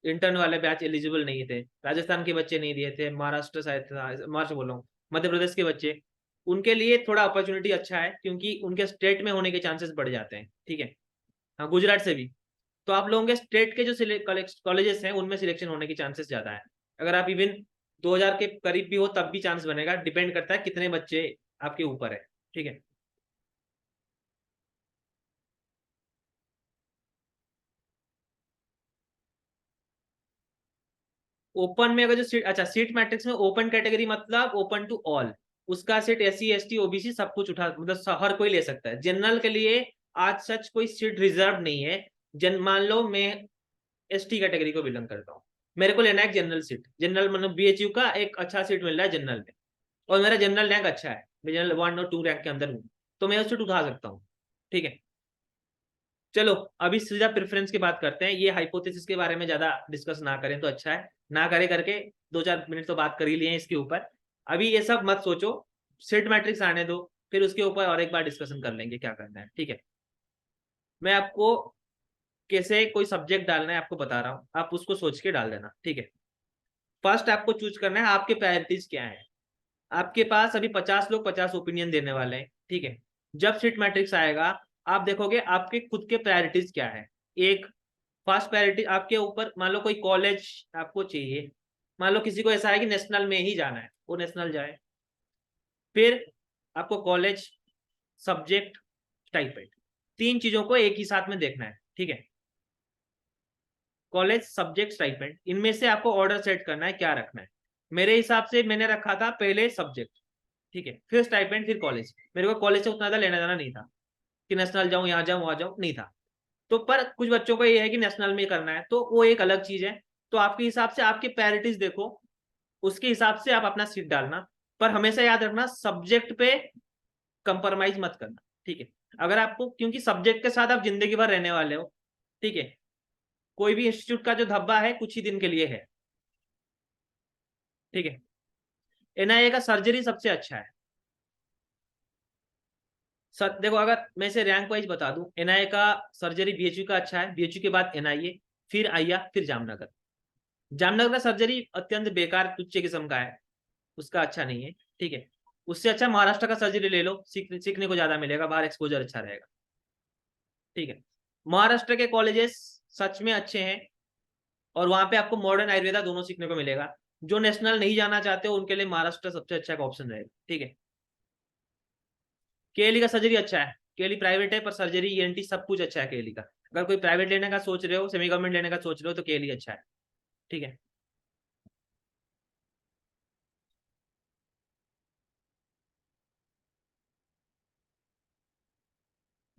S1: इंटर्न वाले बैच एलिजिबल नहीं थे, राजस्थान के बच्चे नहीं दिए थे, महाराष्ट्र शायद था, महाराष्ट्र बोल रहा हूँ, मध्य प्रदेश के बच्चे, उनके लिए थोड़ा अपॉर्चुनिटी अच्छा है क्योंकि उनके स्टेट में होने के चांसेस बढ़ जाते हैं। ठीक है, हाँ गुजरात से भी। तो आप लोगों के स्टेट के जो कॉलेजेस हैं उनमें सिलेक्शन होने की चांसेस ज्यादा है। अगर आप इवन 2000 के करीब भी हो तब भी चांस बनेगा, डिपेंड करता है कितने बच्चे आपके ऊपर है। ठीक है, ओपन में अगर जो सीट, अच्छा सीट मैट्रिक्स में ओपन कैटेगरी मतलब ओपन टू ऑल, उसका सीट SC ST OBC सब कुछ उठा, मतलब हर कोई ले सकता है। जनरल के लिए आज सच कोई सीट रिजर्व नहीं है। मान लो मैं ST कैटेगरी को बिलोंग करता हूँ, मेरे को लेना है जनरल सीट, जनरल मतलब BHU का एक अच्छा सीट मिल रहा है जनरल में, और मेरा जनरल रैंक अच्छा है, मैं जनरल 1 और 2 रैंक के अंदर हूँ, तो मैं उस सीट उठा सकता हूँ। ठीक है, चलो अभी सीधा प्रेफरेंस की बात करते हैं। ये हाइपोथेसिस के बारे में ज्यादा डिस्कस ना करें तो अच्छा है, ना करे करके 2-4 मिनट तो बात कर ही लिए हैं इसके ऊपर। अभी ये सब मत सोचो, सीट मैट्रिक्स आने दो, फिर उसके ऊपर और एक बार डिस्कशन कर लेंगे क्या करना है। ठीक है, मैं आपको कैसे कोई सब्जेक्ट डालना है आपको बता रहा हूँ, आप उसको सोच के डाल देना। ठीक है, फर्स्ट आपको चूज करना है आपके प्रायोरिटीज क्या है। आपके पास अभी 50 लोग 50 ओपिनियन देने वाले हैं। ठीक है, जब सीट मैट्रिक्स आएगा आप देखोगे आपके खुद के प्रायोरिटीज क्या है। एक फर्स्ट प्रायोरिटी आपके ऊपर, मान लो कोई कॉलेज आपको चाहिए, मान लो किसी को ऐसा है कि नेशनल में ही जाना है, वो नेशनल जाए। फिर आपको कॉलेज, सब्जेक्ट, स्टाइपेंड, तीन चीजों को एक ही साथ में देखना है। ठीक है, कॉलेज, सब्जेक्ट, स्टाइपेंड, इनमें से आपको ऑर्डर सेट करना है क्या रखना है। मेरे हिसाब से मैंने रखा था पहले सब्जेक्ट, ठीक है, फिर स्टाइपेंड, फिर कॉलेज। मेरे को कॉलेज से उतना ज्यादा लेना देना नहीं था कि नेशनल जाऊं, यहाँ जाऊं, वहां जाऊं, नहीं था। तो पर कुछ बच्चों को ये है कि नेशनल में करना है, तो वो एक अलग चीज है। तो आपके हिसाब से आपकी प्रायोरिटीज देखो, उसके हिसाब से आप अपना सीट डालना। पर हमेशा याद रखना सब्जेक्ट पे कंप्रोमाइज मत करना। ठीक है, अगर आपको, क्योंकि सब्जेक्ट के साथ आप जिंदगी भर रहने वाले हो। ठीक है, कोई भी इंस्टीट्यूट का जो धब्बा है कुछ ही दिन के लिए है। ठीक है, NIA का सर्जरी सबसे अच्छा है। सर देखो, अगर मैं से रैंक वाइज बता दूं, NIA का सर्जरी BHU का अच्छा है, BHU के बाद NIA, फिर आइया, फिर जामनगर। जामनगर का सर्जरी अत्यंत बेकार तुच्छ किस्म का है, उसका अच्छा नहीं है। ठीक है, उससे अच्छा महाराष्ट्र का सर्जरी ले लो, सीखने को ज्यादा मिलेगा, बाहर एक्सपोजर अच्छा रहेगा। ठीक है, महाराष्ट्र के कॉलेजेस सच में अच्छे हैं, और वहां पे आपको मॉडर्न आयुर्वेदा दोनों सीखने को मिलेगा। जो नेशनल नहीं जाना चाहते हो उनके लिए महाराष्ट्र सबसे अच्छा एक ऑप्शन रहेगा। ठीक है, KLE का सर्जरी अच्छा है, KLE प्राइवेट है पर सर्जरी ENT सब कुछ अच्छा है KLE का। अगर कोई प्राइवेट लेने का सोच रहे हो, सेमी गवर्नमेंट लेने का सोच रहे हो, तो KLE अच्छा है। ठीक है,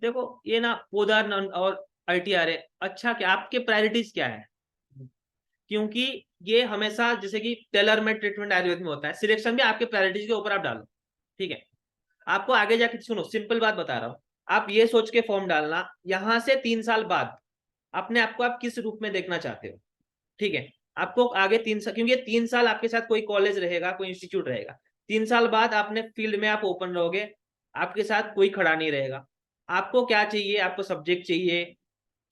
S1: देखो ये ना पोदार और ITR है, अच्छा क्या आपके प्रायोरिटीज क्या है। क्योंकि ये हमेशा जैसे कि टेलर मेड ट्रीटमेंट आयुर्वेद में होता है, सिलेक्शन भी आपके प्रायोरिटीज के ऊपर आप डालो। ठीक है, आपको आगे जाके, सुनो सिंपल बात बता रहा हूँ, आप ये सोच के फॉर्म डालना यहां से 3 साल बाद अपने आप को आप किस रूप में देखना चाहते हो। ठीक है, आपको आगे 3 साल, क्योंकि ये 3 साल आपके साथ कोई कॉलेज रहेगा, कोई इंस्टीट्यूट रहेगा। 3 साल बाद आपने फील्ड में आप ओपन रहोगे, आपके साथ कोई खड़ा नहीं रहेगा। आपको क्या चाहिए, आपको सब्जेक्ट चाहिए,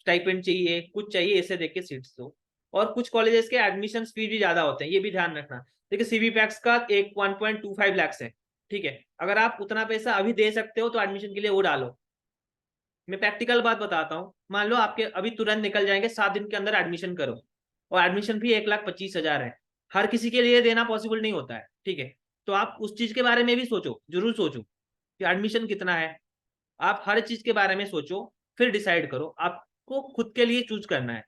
S1: स्टाइपेंड चाहिए, कुछ चाहिए, इसे देख के सीट्स दो। और कुछ कॉलेजेस के एडमिशन फीस भी ज्यादा होते हैं, ये भी ध्यान रखना। देखिए CB पैक्स का एक 1.25 लाख है। ठीक है, अगर आप उतना पैसा अभी दे सकते हो तो एडमिशन के लिए वो डालो। मैं प्रैक्टिकल बात बताता हूँ, मान लो आपके अभी तुरंत निकल जाएंगे, 7 दिन के अंदर एडमिशन करो, और एडमिशन फी 1,25,000 है। हर किसी के लिए देना पॉसिबल नहीं होता है। ठीक है, तो आप उस चीज के बारे में भी सोचो, जरूर सोचो कि एडमिशन कितना है। आप हर चीज के बारे में सोचो, फिर डिसाइड करो। आपको खुद के लिए चूज करना है,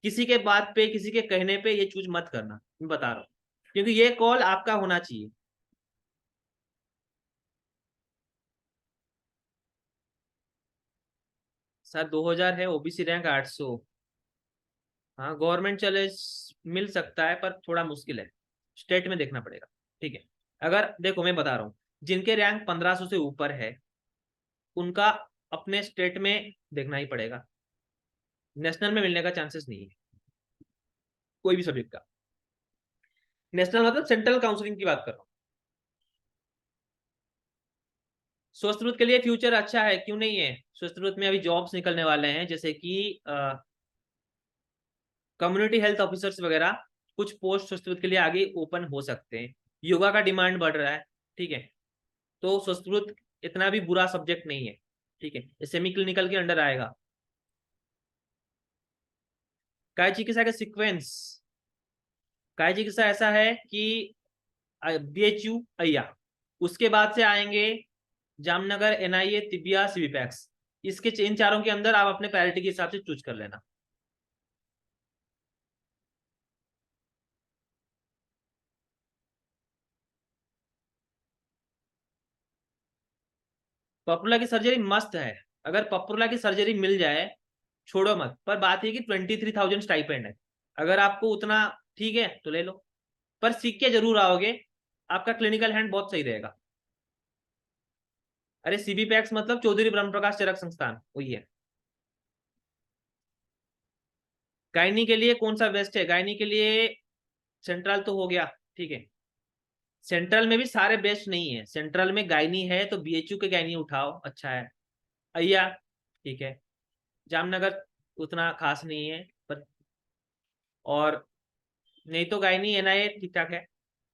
S1: किसी के बात पे, किसी के कहने पे ये चूज मत करना, मैं बता रहा हूँ, क्योंकि ये कॉल आपका होना चाहिए। सर 2000 है, OBC रैंक 800। हाँ गवर्नमेंट चले, मिल सकता है पर थोड़ा मुश्किल है, स्टेट में देखना पड़ेगा। ठीक है, अगर देखो मैं बता रहा हूँ, जिनके रैंक 1500 से ऊपर है उनका अपने स्टेट में देखना ही पड़ेगा, नेशनल में मिलने का चांसेस नहीं है कोई भी सब्जेक्ट का। नेशनल मतलब सेंट्रल काउंसलिंग की बात कर रहा हूँ। संस्कृत के लिए फ्यूचर अच्छा है, क्यों नहीं है। संस्कृत में अभी जॉब्स निकलने वाले हैं, जैसे कि कम्युनिटी हेल्थ ऑफिसर्स वगैरह, कुछ पोस्ट संस्कृत के लिए आगे ओपन हो सकते हैं। योगा का डिमांड बढ़ रहा है, ठीक है। तो संस्कृत इतना भी बुरा सब्जेक्ट नहीं है, ठीक है, ये सेमी क्लिनिकल के अंडर आएगा। काय चिकित्सा का सीक्वेंस, काय चिकित्सा ऐसा है कि बीएचयू अय्या, उसके बाद से आएंगे जामनगर, एनआईए, तिबिया, सीबीपैक्स। इसके इन चारों के अंदर आप अपने प्रायोरिटी के हिसाब से चूज कर लेना। पॉपुलर की सर्जरी मस्त है, अगर पॉपुलर की सर्जरी मिल जाए छोड़ो मत, पर बात ये कि 23,000 स्टाइपेंड है, अगर आपको उतना ठीक है तो ले लो, पर सीख के जरूर आओगे, आपका क्लिनिकल हैंड बहुत सही रहेगा। अरे सीबीपैक्स मतलब चौधरी ब्रह्म प्रकाश चरक संस्थान, वही है। गायनी के लिए कौन सा बेस्ट है? गायनी के लिए सेंट्रल तो हो गया, ठीक है। सेंट्रल में भी सारे बेस्ट नहीं है, सेंट्रल में गायनी है तो बीएचयू के गायनी उठाओ, अच्छा है। अय्या, ठीक है। जामनगर उतना खास नहीं है, पर और नहीं तो गायनी एनआईए ठीक ठाक है।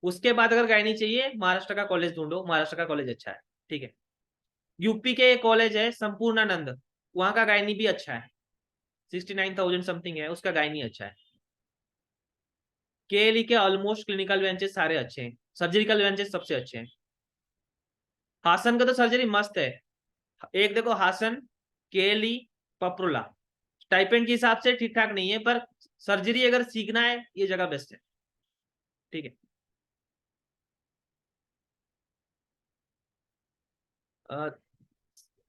S1: उसके बाद अगर गायनी चाहिए, महाराष्ट्र का कॉलेज ढूंढो, महाराष्ट्र का कॉलेज अच्छा है, ठीक है। यूपी के कॉलेज है संपूर्णानंद, वहां का गायनी भी अच्छा है, 69,000 समथिंग है उसका, गायनी अच्छा है। केएलई के ऑलमोस्ट क्लिनिकल बेंचेस सारे अच्छे हैं, सर्जिकल बेंचेस सबसे अच्छे हैं। हासन का तो सर्जरी मस्त है, एक देखो हासन, केएलई, पप्रोला, स्टाइपेंड के हिसाब से ठीक ठाक नहीं है, पर सर्जरी अगर सीखना है ये जगह बेस्ट है, ठीक है।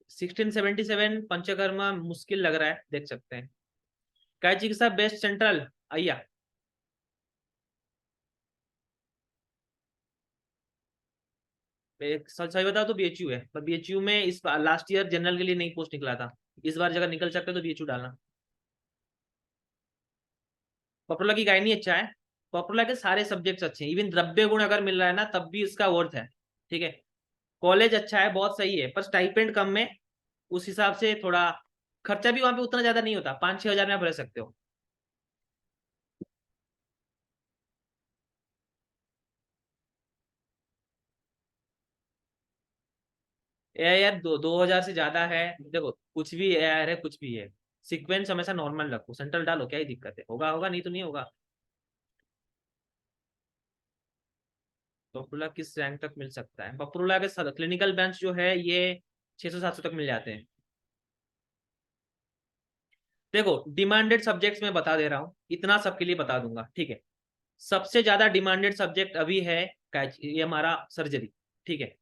S1: 1677 पंचकर्मा मुश्किल लग रहा है, देख सकते हैं। काय चिकित्सा बेस्ट सेंट्रल अय्या। एक सच सही बताओ तो बीएचयू है, पर बीएचयू में इस लास्ट ईयर जनरल के लिए नहीं पोस्ट निकला था, इस बार जगह निकल सकते तो बीएचयू डालना। पॉपुलर की गाय नहीं अच्छा है, पॉपुलर के सारे सब्जेक्ट्स अच्छे हैं, इवन द्रव्य गुण अगर मिल रहा है ना तब भी उसका वर्थ है, ठीक है। कॉलेज अच्छा है, बहुत सही है, पर स्टाइपेंड कम में, उस हिसाब से थोड़ा खर्चा भी वहां पे उतना ज्यादा नहीं होता, 5-6 हजार में आप रह सकते हो। एआईआर 2,000 से ज्यादा है। देखो कुछ भी एआईआर है, कुछ भी है, सीक्वेंस हमेशा नॉर्मल रखो, सेंट्रल डालो, क्या ही दिक्कत है, होगा होगा नहीं तो नहीं होगा। पॉपुलर किस रैंक तक मिल सकता है? पॉपुलर के क्लिनिकल बेंच जो है ये 600-700 तक मिल जाते हैं। देखो डिमांडेड सब्जेक्ट्स में बता दे रहा हूँ, इतना सबके लिए बता दूंगा, ठीक है। सबसे ज्यादा डिमांडेड सब्जेक्ट अभी है ये हमारा सर्जरी, ठीक है।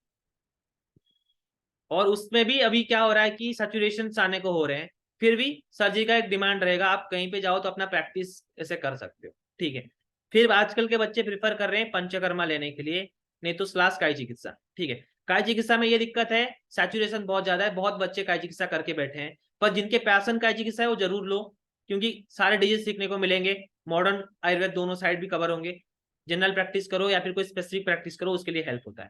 S1: और उसमें भी अभी क्या हो रहा है कि सैचुरेशन आने को हो रहे हैं, फिर भी सर्जरी का एक डिमांड रहेगा, आप कहीं पे जाओ तो अपना प्रैक्टिस ऐसे कर सकते हो, ठीक है। फिर आजकल के बच्चे प्रिफर कर रहे हैं पंचकर्मा लेने के लिए, नहीं तो स्लास काय चिकित्सा, ठीक है। काय चिकित्सा में ये दिक्कत है, सैचुरेशन बहुत ज्यादा है, बहुत बच्चे काय चिकित्सा करके बैठे हैं, पर जिनके पैशन काय चिकित्सा है वो जरूर लो, क्योंकि सारे डिजीज सीखने को मिलेंगे, मॉडर्न आयुर्वेद दोनों साइड भी कवर होंगे। जनरल प्रैक्टिस करो या फिर कोई स्पेसिफिक प्रैक्टिस करो, उसके लिए हेल्प होता है।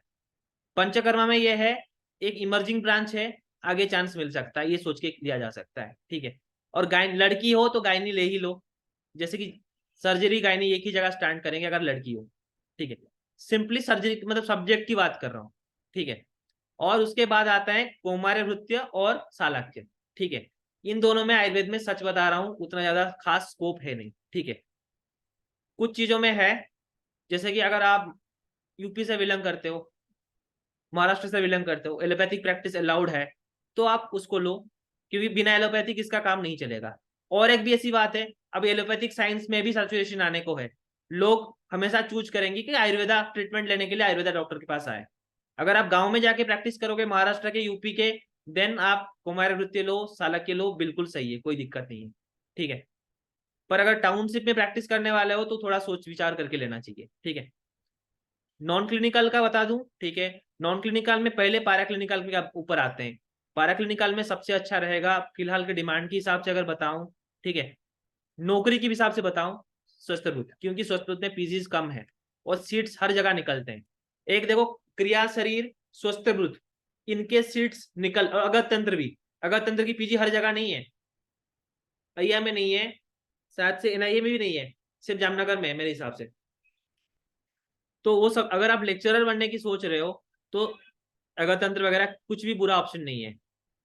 S1: पंचकर्मा में ये है, एक इमर्जिंग ब्रांच है, आगे चांस मिल सकता है, ये सोच के लिया जा सकता है, ठीक है। और गाय लड़की हो तो गायनी ले ही लो, जैसे कि सर्जरी गायनी एक ही जगह स्टैंड करेंगे अगर लड़की हो, ठीक है। सिंपली सर्जरी मतलब सब्जेक्ट की बात कर रहा हूँ, ठीक है। और उसके बाद आता है कौमार्य नृत्य और शालाक्य, ठीक है। इन दोनों में आयुर्वेद में सच बता रहा हूँ उतना ज्यादा खास स्कोप है नहीं, ठीक है। कुछ चीजों में है, जैसे कि अगर आप यूपी से बिलोंग करते हो, महाराष्ट्र से बिलोंग करते हो, एलोपैथिक प्रैक्टिस अलाउड है तो आप उसको लो, क्योंकि बिना एलोपैथिक इसका काम नहीं चलेगा। और एक भी ऐसी बात है, अब एलोपैथिक साइंस में भी सैचुरेशन आने को है, लोग हमेशा चूज करेंगे कि आयुर्वेदा ट्रीटमेंट लेने के लिए आयुर्वेदा डॉक्टर के पास आए। अगर आप गांव में जाके प्रैक्टिस करोगे महाराष्ट्र के, यूपी के, देन आप कुमार नृत्य लो, चालक्य लो, बिल्कुल सही है, कोई दिक्कत नहीं है, ठीक है। पर अगर टाउनशिप में प्रैक्टिस करने वाले हो तो थोड़ा सोच विचार करके लेना चाहिए, ठीक है। नॉन क्लिनिकल का बता दूं, ठीक है। नॉन क्लिनिकल में पहले पैरा क्लिनिकल के ऊपर आते हैं। पैरा क्लिनिकल में सबसे अच्छा रहेगा फिलहाल के डिमांड के हिसाब से अगर बताऊं, ठीक है, नौकरी के हिसाब से बताऊं, स्वस्थ बुद्ध, क्योंकि स्वस्थ बुद्ध में पीजीज कम है और सीट्स हर जगह निकलते हैं। एक देखो क्रिया शरीर, स्वस्थ बुद्ध, इनके सीट्स निकल, और अगत तंत्र भी, अगत तंत्र की पीजी हर जगह नहीं है, अय्या में नहीं है, शायद से एनआईए में भी नहीं है, सिर्फ जामनगर में है मेरे हिसाब से। तो वो सब अगर आप लेक्चरर बनने की सोच रहे हो तो अगरतंत्र वगैरह कुछ भी बुरा ऑप्शन नहीं है,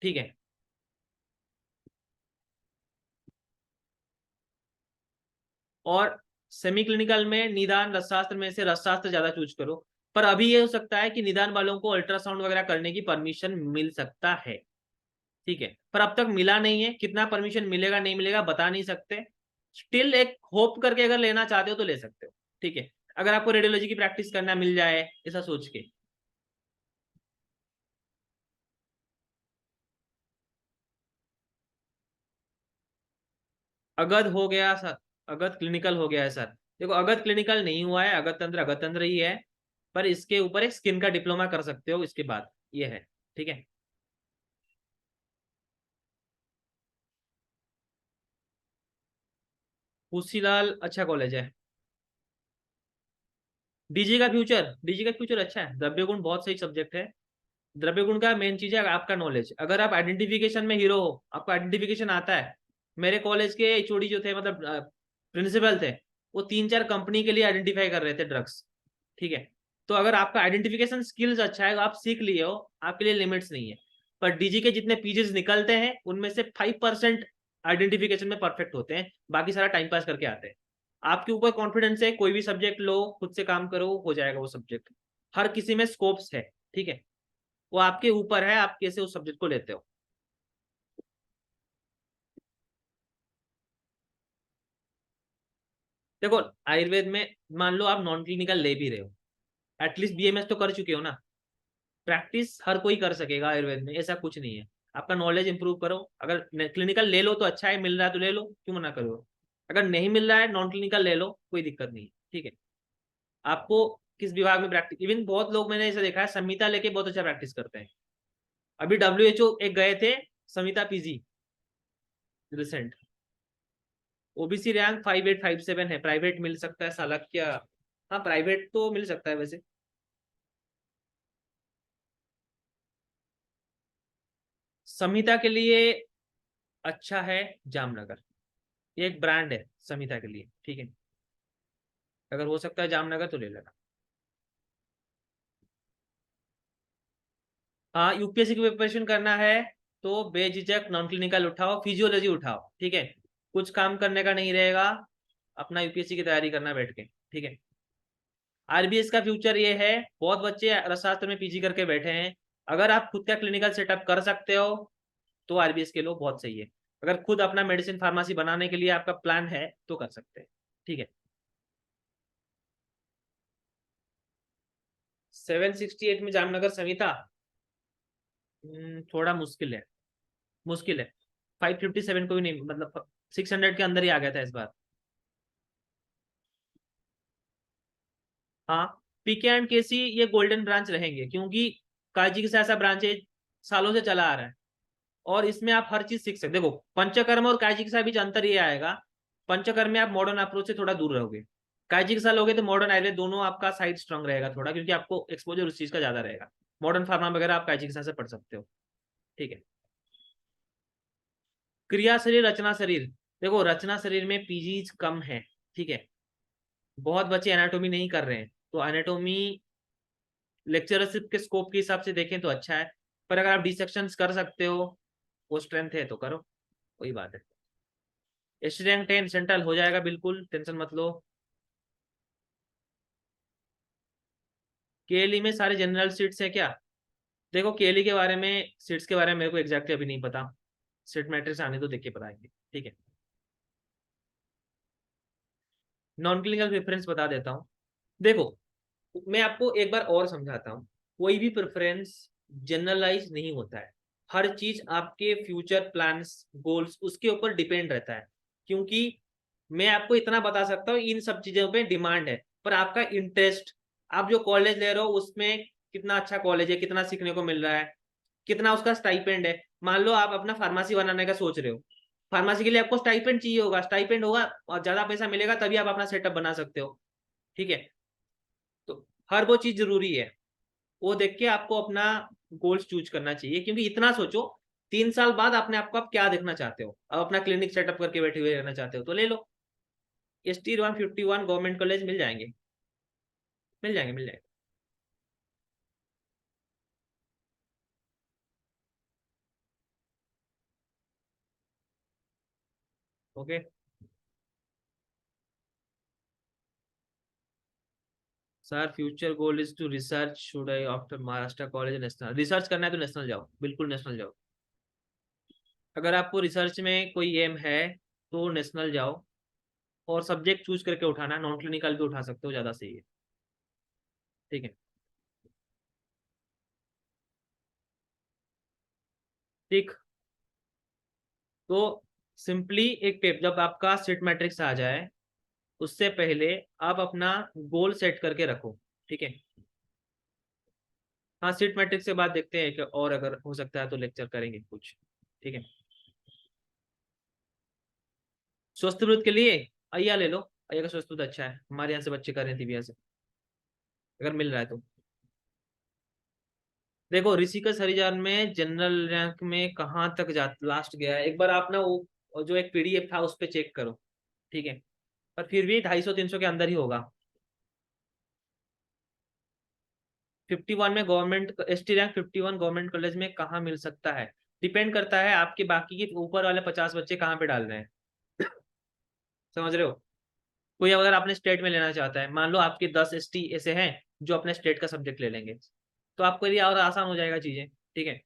S1: ठीक है। और सेमी क्लिनिकल में निदान रसशास्त्र में से रसशास्त्र ज्यादा चूज करो। पर अभी ये हो सकता है कि निदान वालों को अल्ट्रासाउंड वगैरह करने की परमिशन मिल सकता है, ठीक है, पर अब तक मिला नहीं है। कितना परमिशन मिलेगा नहीं मिलेगा बता नहीं सकते। स्टिल एक होप करके अगर लेना चाहते हो तो ले सकते हो, ठीक है, अगर आपको रेडियोलॉजी की प्रैक्टिस करना मिल जाए ऐसा सोच के। अगध हो गया सर, अगध क्लिनिकल हो गया है सर। देखो अगध क्लिनिकल नहीं हुआ है, अगध तंत्र ही है। पर इसके ऊपर एक स्किन का डिप्लोमा कर सकते हो इसके बाद, ये है, ठीक है। उसीलाल अच्छा कॉलेज है। डीजी का फ्यूचर अच्छा है, द्रव्य गुण बहुत सही सब्जेक्ट है। द्रव्य गुण का मेन चीज है आपका नॉलेज। अगर आप आइडेंटिफिकेशन में हीरो हो, आपको आइडेंटिफिकेशन आता है। मेरे कॉलेज के एचओडी जो थे, मतलब प्रिंसिपल थे, वो 3-4 कंपनी के लिए आइडेंटिफाई कर रहे थे ड्रग्स, ठीक है। तो अगर आपका आइडेंटिफिकेशन स्किल्स अच्छा है, आप सीख लिए हो, आपके लिए लिमिट्स नहीं है। पर डीजी के जितने पीजेस निकलते हैं उनमें से 5% आइडेंटिफिकेशन में परफेक्ट होते हैं, बाकी सारा टाइम पास करके आते हैं। आपके ऊपर कॉन्फिडेंस है, कोई भी सब्जेक्ट लो, खुद से काम करो, हो जाएगा वो सब्जेक्ट। हर किसी में स्कोप्स है, ठीक है। वो आपके ऊपर है, आप कैसे उस सब्जेक्ट को लेते हो। देखो आयुर्वेद में मान लो आप नॉन क्लिनिकल ले भी रहे हो, एटलीस्ट बीएमएस तो कर चुके हो ना। प्रैक्टिस हर कोई कर सकेगा आयुर्वेद में, ऐसा कुछ नहीं है। आपका नॉलेज इंप्रूव करो। अगर क्लिनिकल ले लो तो अच्छा है, मिल रहा है तो ले लो, क्यों मना करो। अगर नहीं मिल रहा है नॉन क्लिनिकल ले लो, कोई दिक्कत नहीं है, ठीक है। आपको किस विभाग में प्रैक्टिस, इवन बहुत लोग मैंने ऐसा देखा है संहिता लेके बहुत अच्छा प्रैक्टिस करते हैं। अभी डब्ल्यूएचओ एक गए थे, संहिता पीजी, रिसेंट। ओबीसी रैंक 5857 है, प्राइवेट मिल सकता है साला क्या। हाँ प्राइवेट तो मिल सकता है वैसे। संहिता के लिए अच्छा है जामनगर, ये एक ब्रांड है संहिता के लिए, ठीक है। अगर हो सकता है जामनगर तो ले लेना। हाँ यूपीएससी की प्रिपरेशन करना है तो बेझिझक नॉन क्लिनिकल उठाओ, फिजियोलॉजी उठाओ, ठीक है। कुछ काम करने का नहीं रहेगा, अपना यूपीएससी की तैयारी करना बैठ के, ठीक है। आरबीएस का फ्यूचर ये है, बहुत बच्चे रसायन में पीजी करके बैठे हैं। अगर आप खुद का क्लिनिकल सेटअप कर सकते हो तो आरबीएस के लोग बहुत सही है। अगर खुद अपना मेडिसिन फार्मेसी बनाने के लिए आपका प्लान है तो कर सकते हैं, ठीक है। 768 में जामनगर संहिता, थोड़ा मुश्किल है, मुश्किल है। 557 को भी नहीं, मतलब 600 के अंदर ही आ गया था इस बार। हाँ पीके एंड केसी ये गोल्डन ब्रांच रहेंगे, क्योंकि काजी का ऐसा ब्रांच है सालों से चला आ रहा है। और इसमें आप हर चीज सीख सकते, देखो पंचकर्म और काजी के बीच अंतर ये आएगा, पंचकर्म में आप मॉडर्न अप्रोच से थोड़ा दूर रहोगे। काजी के साथ लोगे तो मॉडर्न आयुर्वेद दोनों आपका साइड स्ट्रांग रहेगा थोड़ा, क्योंकि आपको एक्सपोजर उस चीज का ज्यादा रहेगा। मॉडर्न फार्मा वगैरह आप काजी के साथ से पढ़ सकते हो, ठीक है। क्रिया शरीर रचना शरीर, देखो रचना शरीर में पीजी कम है, ठीक है। बहुत बच्चे एनाटोमी नहीं कर रहे हैं, तो एनाटोमी लेक्चरशिप के स्कोप के हिसाब से देखें तो अच्छा है। पर अगर आप डिसेक्शन कर सकते हो, वो स्ट्रेंथ है तो करो, वही बात है। एस रैंक 10 सेंट्रल हो जाएगा, बिल्कुल टेंशन मत लो। केएलई में सारे जनरल सीट्स है क्या। देखो केएलई के बारे में, सीट्स के बारे में मेरे को एग्जैक्टली अभी नहीं पता। सीट मैट्रिक्स आने तो देख के बताएंगे, ठीक है। नॉन क्लिनिकल प्रेफरेंस बता देता हूँ। देखो मैं आपको एक बार और समझाता हूँ। कोई भी प्रेफरेंस जनरलाइज नहीं होता है। हर चीज आपके फ्यूचर प्लान्स गोल्स उसके ऊपर डिपेंड रहता है। क्योंकि मैं आपको इतना बता सकता हूँ इन सब चीजों पे डिमांड है, पर आपका इंटरेस्ट, आप जो कॉलेज ले रहे हो उसमें कितना अच्छा कॉलेज है, कितना सीखने को मिल रहा है, कितना उसका स्टाइपेंड है। मान लो आप अपना फार्मेसी बनाने का सोच रहे हो, फार्मेसी के लिए आपको स्टाइपेंड चाहिए होगा, स्टाइपेंड होगा और ज्यादा पैसा मिलेगा तभी आप अपना सेटअप बना सकते हो, ठीक है। तो हर वो चीज जरूरी है, वो देख के आपको अपना गोल्स चूज करना चाहिए। क्योंकि इतना सोचो, 3 साल बाद अपने आपको आप क्या देखना चाहते हो, अब अपना क्लिनिक सेटअप करके बैठे हुए रहना चाहते हो तो ले लो। ST 151 गवर्नमेंट कॉलेज मिल जाएंगे, मिल जाएंगे, मिल जाएंगे। Okay. Sir future goal is to research, should I after Maharashtra college national? Research करना है तो नेशनल जाओ, बिल्कुल नेशनल जाओ। अगर आपको रिसर्च में कोई एम है तो नेशनल जाओ, और सब्जेक्ट चूज करके उठाना, नॉन क्लिनिकल भी उठा सकते हो, ज्यादा सही है। ठीक है। ठीक। तो सिंपली एक पेपर, जब आपका सीट मैट्रिक्स आ जाए उससे पहले आप अपना गोल सेट करके रखो। ठीक है। हाँ, सीट मैट्रिक्स के बाद देखते हैं कि और अगर हो सकता है तो लेक्चर करेंगे कुछ। ठीक है। स्वस्थ विरुद्ध के लिए अय्या ले लो। अय्या का स्वस्थ विरुद्ध अच्छा है, हमारे यहाँ से बच्चे कर रहे थे से, अगर मिल रहा है तो। देखो ऋषिकेश हरिद्वार में जनरल रैंक में कहाँ तक जा लास्ट गया है, एक बार आप ना वो जो एक पीडीएफ था उस पर चेक करो। ठीक है। पर फिर भी 250-300 के अंदर ही होगा। 51 में government, ST rank 51 government college में कहाँ मिल सकता है? डिपेंड करता है आपके बाकी के ऊपर वाले 50 बच्चे कहाँ पे डाल रहे हैं। समझ रहे हो? कोई अगर आपने स्टेट में लेना चाहता है, मान लो आपके 10 एसटी ऐसे हैं जो अपने स्टेट का सब्जेक्ट ले लेंगे, तो आपके लिए और आसान हो जाएगा चीजें। ठीक है।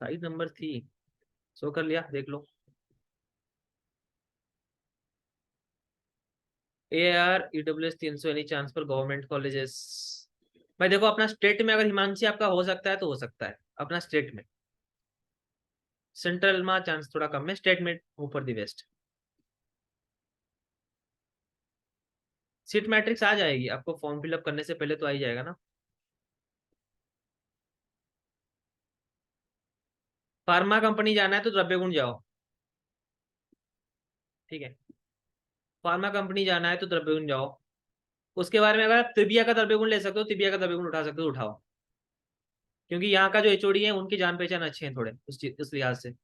S1: साइड नंबर थी, शो कर लिया, देख लो। AR EWS 300, एनी चांस पर गवर्नमेंट कॉलेजेस? भाई देखो, अपना स्टेट में अगर हिमांशी आपका हो सकता है तो हो सकता है अपना स्टेट में। सेंट्रल में चांस थोड़ा कम है, स्टेट में ऊपर दी बेस्ट। सीट मैट्रिक्स आ जाएगी आपको, फॉर्म फिलअप करने से पहले तो आ ही जाएगा ना। फार्मा कंपनी जाना है तो द्रव्य गुण जाओ। ठीक है। फार्मा कंपनी जाना है तो द्रव्य गुण जाओ। उसके बारे में अगर आप त्रिबिया का द्रव्य गुण ले सकते हो, त्रिबिया का द्रव्य गुण उठा सकते हो, उठाओ। क्योंकि यहाँ का जो एचओडी है उनकी जान पहचान अच्छे हैं थोड़े, उस लिहाज से।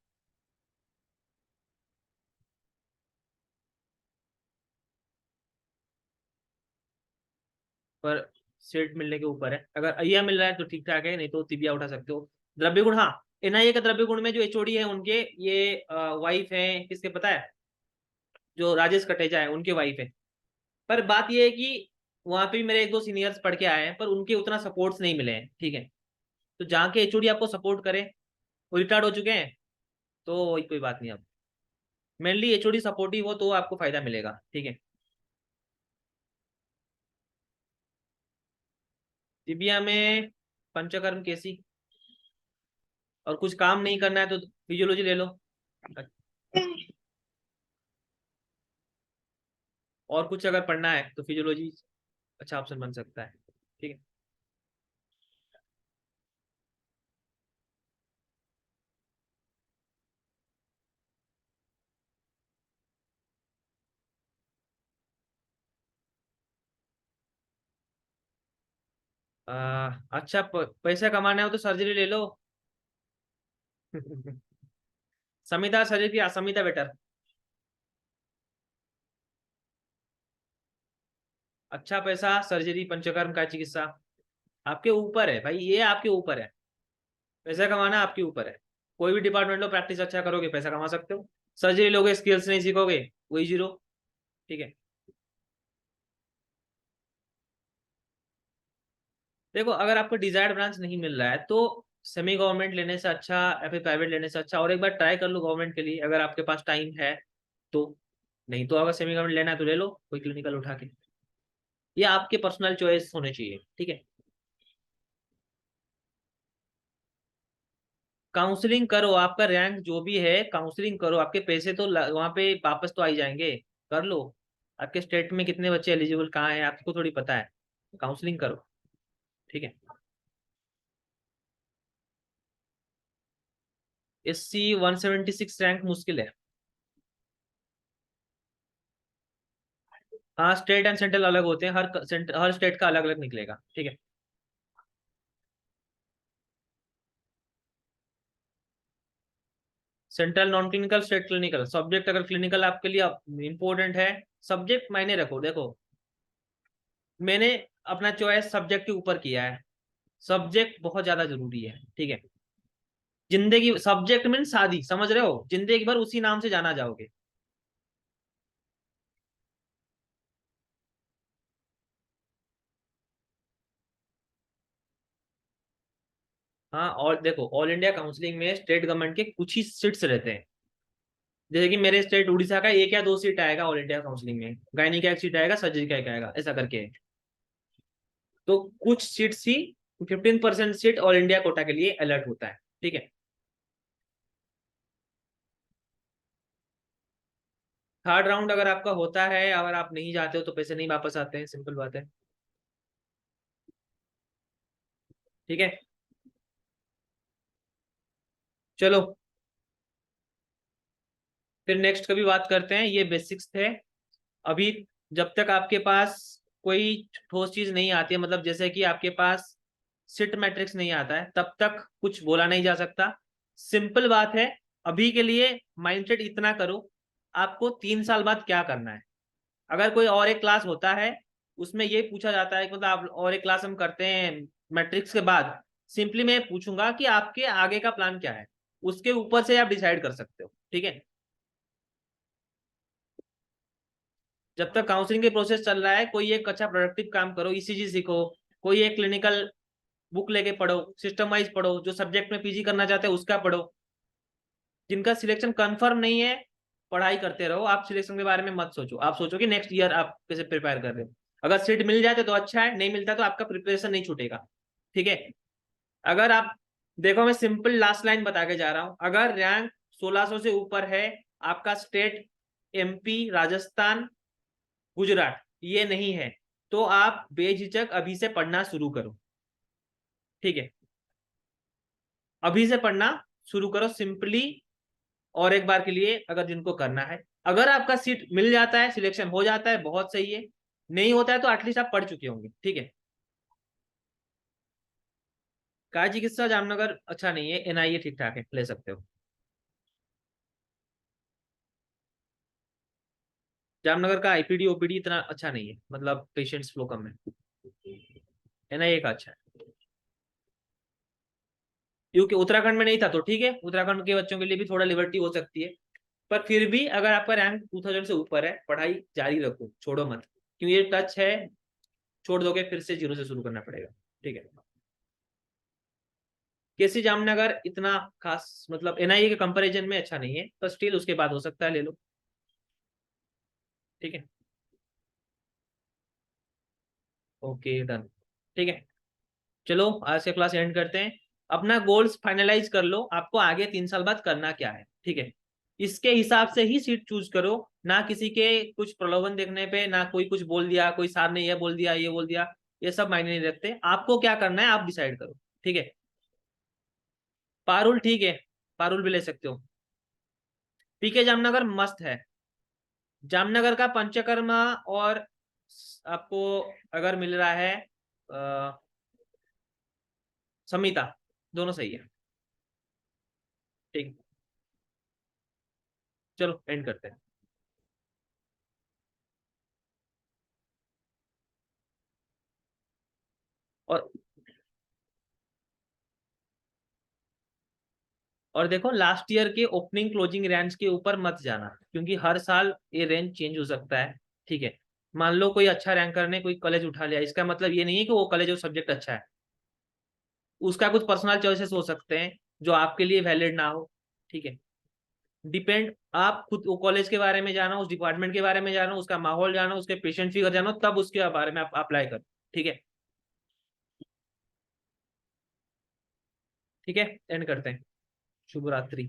S1: पर सीट मिलने के ऊपर है, अगर अय्या मिल रहा है तो ठीक ठाक है, नहीं तो तिबिया उठा सकते हो। द्रव्य गुण, हाँ। एनआईए का द्रव्य गुण में जो एचओडी है उनके, ये वाइफ है किसके पता है? जो राजेश कटेजा है उनके वाइफ है। पर बात ये है कि वहां पे भी मेरे एक दो सीनियर्स पढ़ के आए हैं, पर उनके उतना सपोर्ट्स नहीं मिले हैं। ठीक है। तो जहाँ के एचओडी आपको सपोर्ट करे, वो रिटायर्ड हो चुके हैं, तो वही कोई बात नहीं। अब मेनली एचओडी सपोर्टिव हो तो आपको फायदा मिलेगा। ठीक है। तिबिया में पंचकर्म केसी, और कुछ काम नहीं करना है तो फिजियोलॉजी ले लो। और कुछ अगर पढ़ना है तो फिजियोलॉजी अच्छा ऑप्शन बन सकता है। ठीक है। अच्छा, पैसा कमाना हो तो सर्जरी ले लो। समिता सर्जरी की समिता बेटर। अच्छा पैसा सर्जरी पंचकर्म का चिकित्सा, आपके ऊपर है भाई, ये आपके ऊपर है। पैसा कमाना आपके ऊपर है। कोई भी डिपार्टमेंट लो, प्रैक्टिस अच्छा करोगे पैसा कमा सकते हो। सर्जरी लोगे, स्किल्स नहीं सीखोगे, वही जीरो। ठीक है। देखो अगर आपको डिजायर्ड ब्रांच नहीं मिल रहा है तो सेमी गवर्नमेंट लेने से अच्छा या फिर प्राइवेट लेने से अच्छा और एक बार ट्राई कर लो गवर्नमेंट के लिए, अगर आपके पास टाइम है तो। नहीं तो अगर सेमी गवर्नमेंट लेना है तो ले लो कोई क्लिनिकल उठा के। ये आपके पर्सनल चॉइस होने चाहिए। ठीक है। काउंसलिंग करो, आपका रैंक जो भी है काउंसलिंग करो, आपके पैसे तो वहां पे वापस तो आ ही जाएंगे। कर लो। आपके स्टेट में कितने बच्चे एलिजिबल कहाँ हैं आपको थोड़ी पता है। काउंसलिंग करो। ठीक है। SC 176 रैंक मुश्किल है। हाँ, स्टेट एंड सेंट्रल अलग होते हैं, हर स्टेट का अलग अलग निकलेगा। ठीक है। Central non clinical, state clinical, subject अगर क्लिनिकल आपके लिए इंपॉर्टेंट है, सब्जेक्ट मायने रखो। देखो मैंने अपना चॉइस सब्जेक्ट के ऊपर किया है, सब्जेक्ट बहुत ज्यादा जरूरी है। ठीक है। जिंदगी, सब्जेक्ट मीन शादी, समझ रहे हो, जिंदगी भर उसी नाम से जाना जाओगे। हाँ, और देखो ऑल इंडिया काउंसलिंग में स्टेट गवर्नमेंट के कुछ ही सीट्स रहते हैं। जैसे कि मेरे स्टेट उड़ीसा का एक या दो सीट आएगा ऑल इंडिया काउंसलिंग में, गायनी का एक सीट आएगा, सर्जरी का एक आएगा, ऐसा करके है। तो कुछ सीट्स ही, 15% सीट ऑल इंडिया कोटा के लिए अलर्ट होता है, ठीक है। थर्ड राउंड अगर आपका होता है, अगर आप नहीं जाते हो तो पैसे नहीं वापस आते हैं, सिंपल बात है, ठीक है। चलो, फिर नेक्स्ट कभी बात करते हैं, ये बेसिक्स थे। अभी जब तक आपके पास कोई ठोस चीज नहीं आती है, मतलब जैसे कि आपके पास सिट मैट्रिक्स नहीं आता है, तब तक कुछ बोला नहीं जा सकता। सिंपल बात है, अभी के लिए माइंडसेट इतना करो, आपको 3 साल बाद क्या करना है। अगर कोई और एक क्लास होता है, उसमें ये पूछा जाता है कि मतलब आप और एक क्लास हम करते हैं मैट्रिक्स के बाद, सिंपली मैं पूछूंगा कि आपके आगे का प्लान क्या है, उसके ऊपर से आप डिसाइड कर सकते हो, ठीक है। जब तक काउंसलिंग के प्रोसेस चल रहा है, कोई एक अच्छा प्रोडक्टिव काम करो, ईसीजी सीखो, कोई एक क्लिनिकल बुक लेके पढ़ो, सिस्टम वाइज पढ़ो, जो सब्जेक्ट में पीजी करना चाहते हैं उसका पढ़ो। जिनका सिलेक्शन कंफर्म नहीं है, पढ़ाई करते रहो, आप सिलेक्शन के बारे में मत सोचो, आप सोचो कि नेक्स्ट ईयर आप कैसे प्रिपेयर कर रहे हो। अगर सीट मिल जाते तो अच्छा है, नहीं मिलता तो आपका प्रिपरेशन नहीं छूटेगा, ठीक है। अगर आप देखो, मैं सिंपल लास्ट लाइन बता के जा रहा हूं, अगर रैंक 1600 से ऊपर है, आपका स्टेट एमपी, राजस्थान, गुजरात ये नहीं है, तो आप बेझिझक अभी से पढ़ना शुरू करो, ठीक है। अभी से पढ़ना शुरू करो सिंपली। और एक बार के लिए, अगर जिनको करना है, अगर आपका सीट मिल जाता है, सिलेक्शन हो जाता है, बहुत सही है। नहीं होता है तो एटलीस्ट आप पढ़ चुके होंगे, ठीक है। काय चिकित्सा जामनगर अच्छा नहीं है, एनआईए ठीक ठाक है, ले सकते हो। जामनगर का आईपीडी ओपीडी इतना अच्छा नहीं है, मतलब पेशेंट्स फ्लो कम है। एनआईए का अच्छा है। क्योंकि उत्तराखंड में नहीं था तो ठीक है, उत्तराखंड के बच्चों के लिए भी थोड़ा लिबर्टी हो सकती है। पर फिर भी अगर आपका रैंक 2000 से ऊपर है, पढ़ाई जारी रखो, छोड़ो मत, क्योंकि ये टच है, छोड़ दोगे फिर से जीरो से शुरू करना पड़ेगा, ठीक है। केसी जामनगर इतना खास, मतलब एनआईए के कंपैरिजन में अच्छा नहीं है, पर स्टिल उसके बाद हो सकता है, ले लो, ठीक है। ओके डन, ठीक है। चलो, आज का क्लास एंड करते हैं। अपना गोल्स फाइनलाइज कर लो, आपको आगे 3 साल बाद करना क्या है, ठीक है। इसके हिसाब से ही सीट चूज करो, ना किसी के कुछ प्रलोभन देखने पे, ना कोई कुछ बोल दिया, कोई सार ने ये बोल दिया, ये बोल दिया, ये सब मायने नहीं रखते, आपको क्या करना है आप डिसाइड करो, ठीक है। पारुल ठीक है, पारुल भी ले सकते हो। पीके जामनगर मस्त है। जामनगर का पंचकर्मा और आपको अगर मिल रहा है संहिता, दोनों सही है, ठीक। चलो एंड करते हैं। और और देखो, लास्ट ईयर के ओपनिंग क्लोजिंग रेंज के ऊपर मत जाना, क्योंकि हर साल ये रेंज चेंज हो सकता है, ठीक है। मान लो कोई अच्छा रैंकर ने कोई कॉलेज उठा लिया, इसका मतलब ये नहीं है कि वो कॉलेज और सब्जेक्ट अच्छा है, उसका कुछ पर्सनल चॉइसेस हो सकते हैं जो आपके लिए वैलिड ना हो, ठीक है। डिपेंड, आप खुद वो कॉलेज के बारे में जानो, उस डिपार्टमेंट के बारे में जानो, उसका माहौल जानो, उसके पेशेंट फिगर जानो, तब उसके बारे में आप अप्लाई करो, ठीक है। ठीक है, एंड करते हैं। शुभ रात्रि।